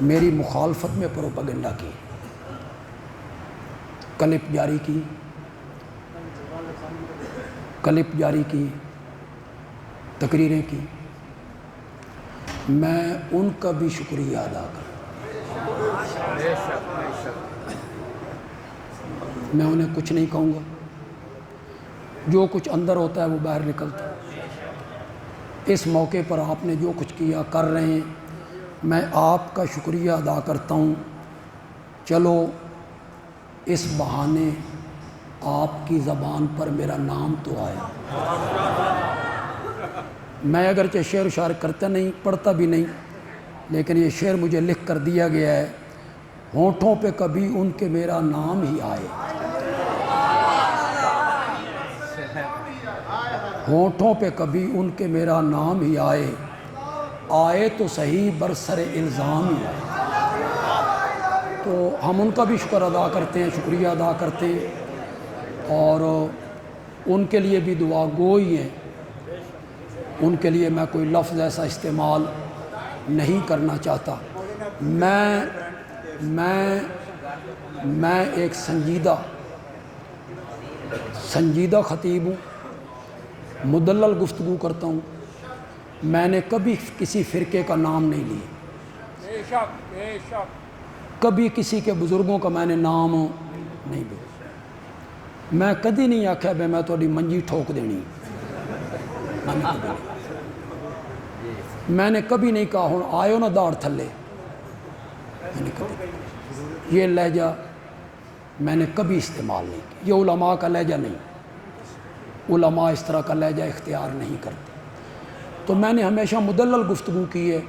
میری مخالفت میں پروپیگنڈا کی، کلپ جاری کی، تقریریں کی، میں ان کا بھی شکریہ ادا کروں۔ میں انہیں کچھ نہیں کہوں گا، جو کچھ اندر ہوتا ہے وہ باہر نکلتا ہے۔ اس موقع پر آپ نے جو کچھ کیا، کر رہے ہیں، میں آپ کا شکریہ ادا کرتا ہوں۔ چلو اس بہانے آپ کی زبان پر میرا نام تو آیا۔ میں اگرچہ شعر و شاعر کرتا نہیں، پڑھتا بھی نہیں، لیکن یہ شعر مجھے لکھ کر دیا گیا ہے، ہونٹوں پہ کبھی ان کے میرا نام ہی آئے، ہونٹوں پہ کبھی ان کے میرا نام ہی آئے، آئے تو صحیح برسر الزام ہی آئے۔ تو ہم ان کا بھی شکر ادا کرتے ہیں، شکریہ ادا کرتے ہیں، اور ان کے لیے بھی دعا گوئی ہیں۔ ان کے لیے میں کوئی لفظ ایسا استعمال نہیں کرنا چاہتا۔ میں ایک سنجیدہ خطیب ہوں، مدلل گفتگو کرتا ہوں۔ میں نے کبھی کسی فرقے کا نام نہیں لیا، کبھی کسی کے بزرگوں کا میں نے نام نہیں لیا۔ میں کدی نہیں آکھیا بے میں تھوڑی منجی ٹھوک دینی، میں نے کبھی نہیں کہا ہوں آئیو نا داڑ تھلے، میں نے کبھی یہ لہجہ میں نے کبھی استعمال نہیں کیا۔ یہ علماء کا لہجہ نہیں، علماء اس طرح کا لہجہ اختیار نہیں کرتے۔ تو میں نے ہمیشہ مدلل گفتگو کی ہے۔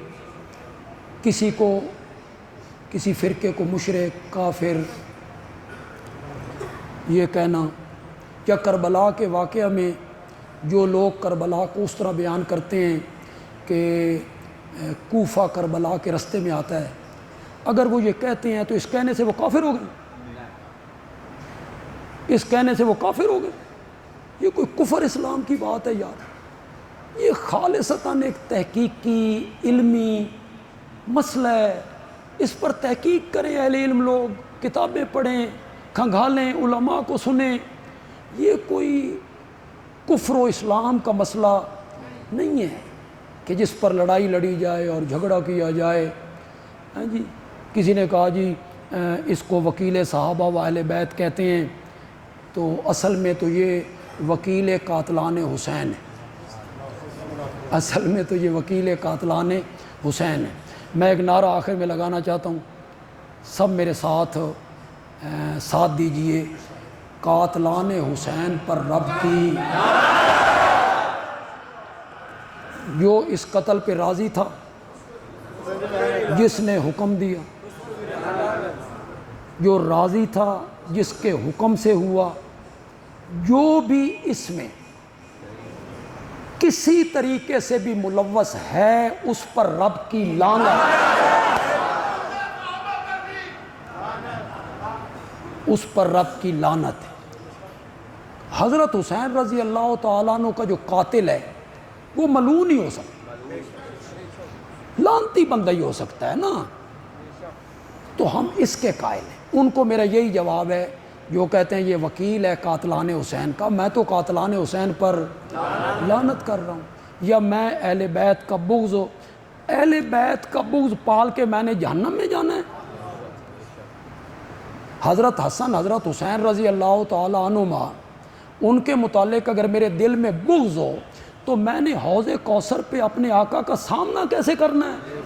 کسی فرقے کو مشرک، کافر یہ کہنا، یا کربلا کے واقعہ میں جو لوگ کربلا کو اس طرح بیان کرتے ہیں کہ کوفہ کربلا کے رستے میں آتا ہے، اگر وہ یہ کہتے ہیں تو اس کہنے سے وہ کافر ہو گئے، اس کہنے سے وہ کافر ہو گئے۔ یہ کوئی کفر اسلام کی بات ہے یار، یہ خالصتاً ایک تحقیقی علمی مسئلہ ہے، اس پر تحقیق کریں اہل علم لوگ، کتابیں پڑھیں، کھنگالیں، علماء کو سنیں۔ یہ کوئی کفر و اسلام کا مسئلہ نہیں ہے کہ جس پر لڑائی لڑی جائے اور جھگڑا کیا جائے۔ جی کسی نے کہا جی اس کو وکیل صحابہ و اہل بیت کہتے ہیں، تو اصل میں تو یہ وکیل قاتلان حسین ہے، اصل میں تو یہ وکیل قاتلان حسین ہے۔ میں ایک نعرہ آخر میں لگانا چاہتا ہوں، سب میرے ساتھ دیجئے، قاتلان حسین پر رب کی، جو اس قتل پہ راضی تھا، جس نے حکم دیا، جو راضی تھا، جس کے حکم سے ہوا، جو بھی اس میں کسی طریقے سے بھی ملوث ہے، اس پر رب کی لعنت، اس پر رب کی لعنت ہے۔ حضرت حسین رضی اللہ تعالیٰ عنہ کا جو قاتل ہے وہ ملعون ہی ہو سکتا ہے، لعنتی بندہ ہی ہو سکتا ہے نا. تو ہم اس کے قائل ہیں. ان کو میرا یہی جواب ہے جو کہتے ہیں یہ وکیل ہے قاتلان حسین کا، میں تو قاتلان حسین پر لعنت کر رہا ہوں. یا میں اہل بیت کا بغض ہو، اہل بیت کا بغض پال کے میں نے جہنم میں جانا ہے؟ حضرت حسن حضرت حسین رضی اللہ تعالیٰ عنہما ان کے متعلق اگر میرے دل میں بغض ہو تو میں نے حوض کوثر پہ اپنے آقا کا سامنا کیسے کرنا ہے؟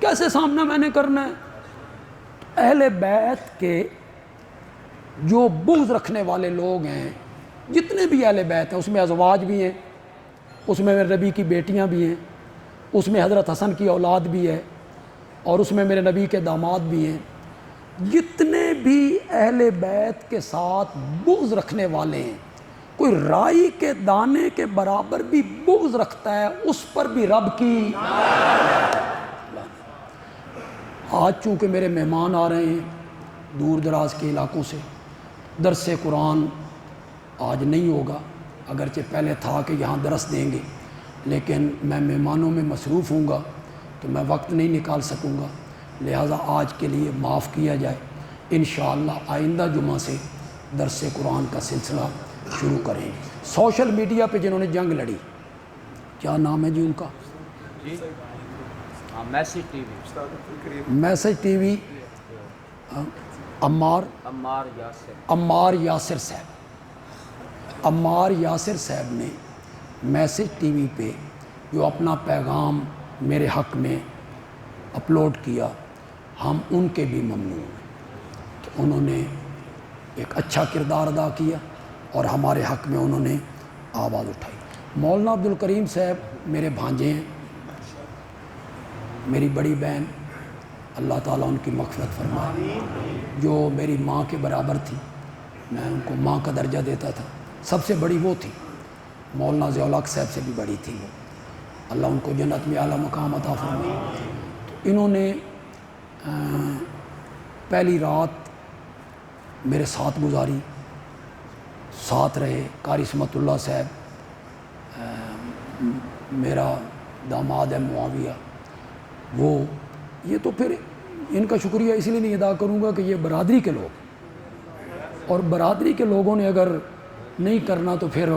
کیسے سامنا میں نے کرنا ہے؟ اہل بیت کے جو بغض رکھنے والے لوگ ہیں، جتنے بھی اہل بیت ہیں، اس میں ازواج بھی ہیں، اس میں میرے نبی کی بیٹیاں بھی ہیں، اس میں حضرت حسن کی اولاد بھی ہے، اور اس میں میرے نبی کے داماد بھی ہیں. جتنے بھی اہل بیت کے ساتھ بغض رکھنے والے ہیں، کوئی رائی کے دانے کے برابر بھی بغض رکھتا ہے، اس پر بھی رب کی. آج چونکہ میرے مہمان آ رہے ہیں دور دراز کے علاقوں سے، درس قرآن آج نہیں ہوگا، اگرچہ پہلے تھا کہ یہاں درس دیں گے، لیکن میں مہمانوں میں مصروف ہوں گا تو میں وقت نہیں نکال سکوں گا، لہٰذا آج کے لیے معاف کیا جائے. انشاءاللہ آئندہ جمعہ سے درس قرآن کا سلسلہ شروع کریں گے. سوشل میڈیا پہ جنہوں نے جنگ لڑی، کیا نام ہے جی ان کا؟ Message T V, message T V, Ammar Yasir صاحب. عمار یاسر صاحب نے میسج ٹی وی پہ جو اپنا پیغام میرے حق میں اپلوڈ کیا، ہم ان کے بھی ممنون ہیں کہ انہوں نے ایک اچھا کردار ادا کیا اور ہمارے حق میں انہوں نے آواز اٹھائی. مولانا عبدالکریم صاحب میرے بھانجے ہیں، میری بڑی بہن، اللہ تعالیٰ ان کی مغفرت فرمائے، جو میری ماں کے برابر تھی، میں ان کو ماں کا درجہ دیتا تھا. سب سے بڑی وہ تھی، مولانا ضیاء الحق صاحب سے بھی بڑی تھی وہ، اللہ ان کو جنت میں اعلیٰ مقام عطا فرمائے. انہوں نے پہلی رات میرے ساتھ گزاری، ساتھ رہے. قاری سمت اللہ صاحب میرا داماد ہے معاویہ، وہ یہ تو پھر ان کا شکریہ اس لیے نہیں ادا کروں گا کہ یہ برادری کے لوگ، اور برادری کے لوگوں نے اگر نہیں کرنا تو پھر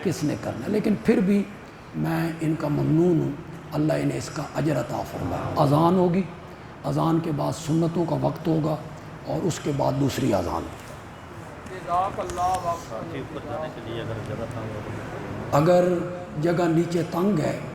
کس نے کرنا. لیکن پھر بھی میں ان کا ممنون ہوں، اللہ انہیں اس کا اجر عطا فرمائے. اذان ہوگی، اذان کے بعد سنتوں کا وقت ہوگا، اور اس کے بعد دوسری اذان. اگر جگہ نیچے تنگ ہے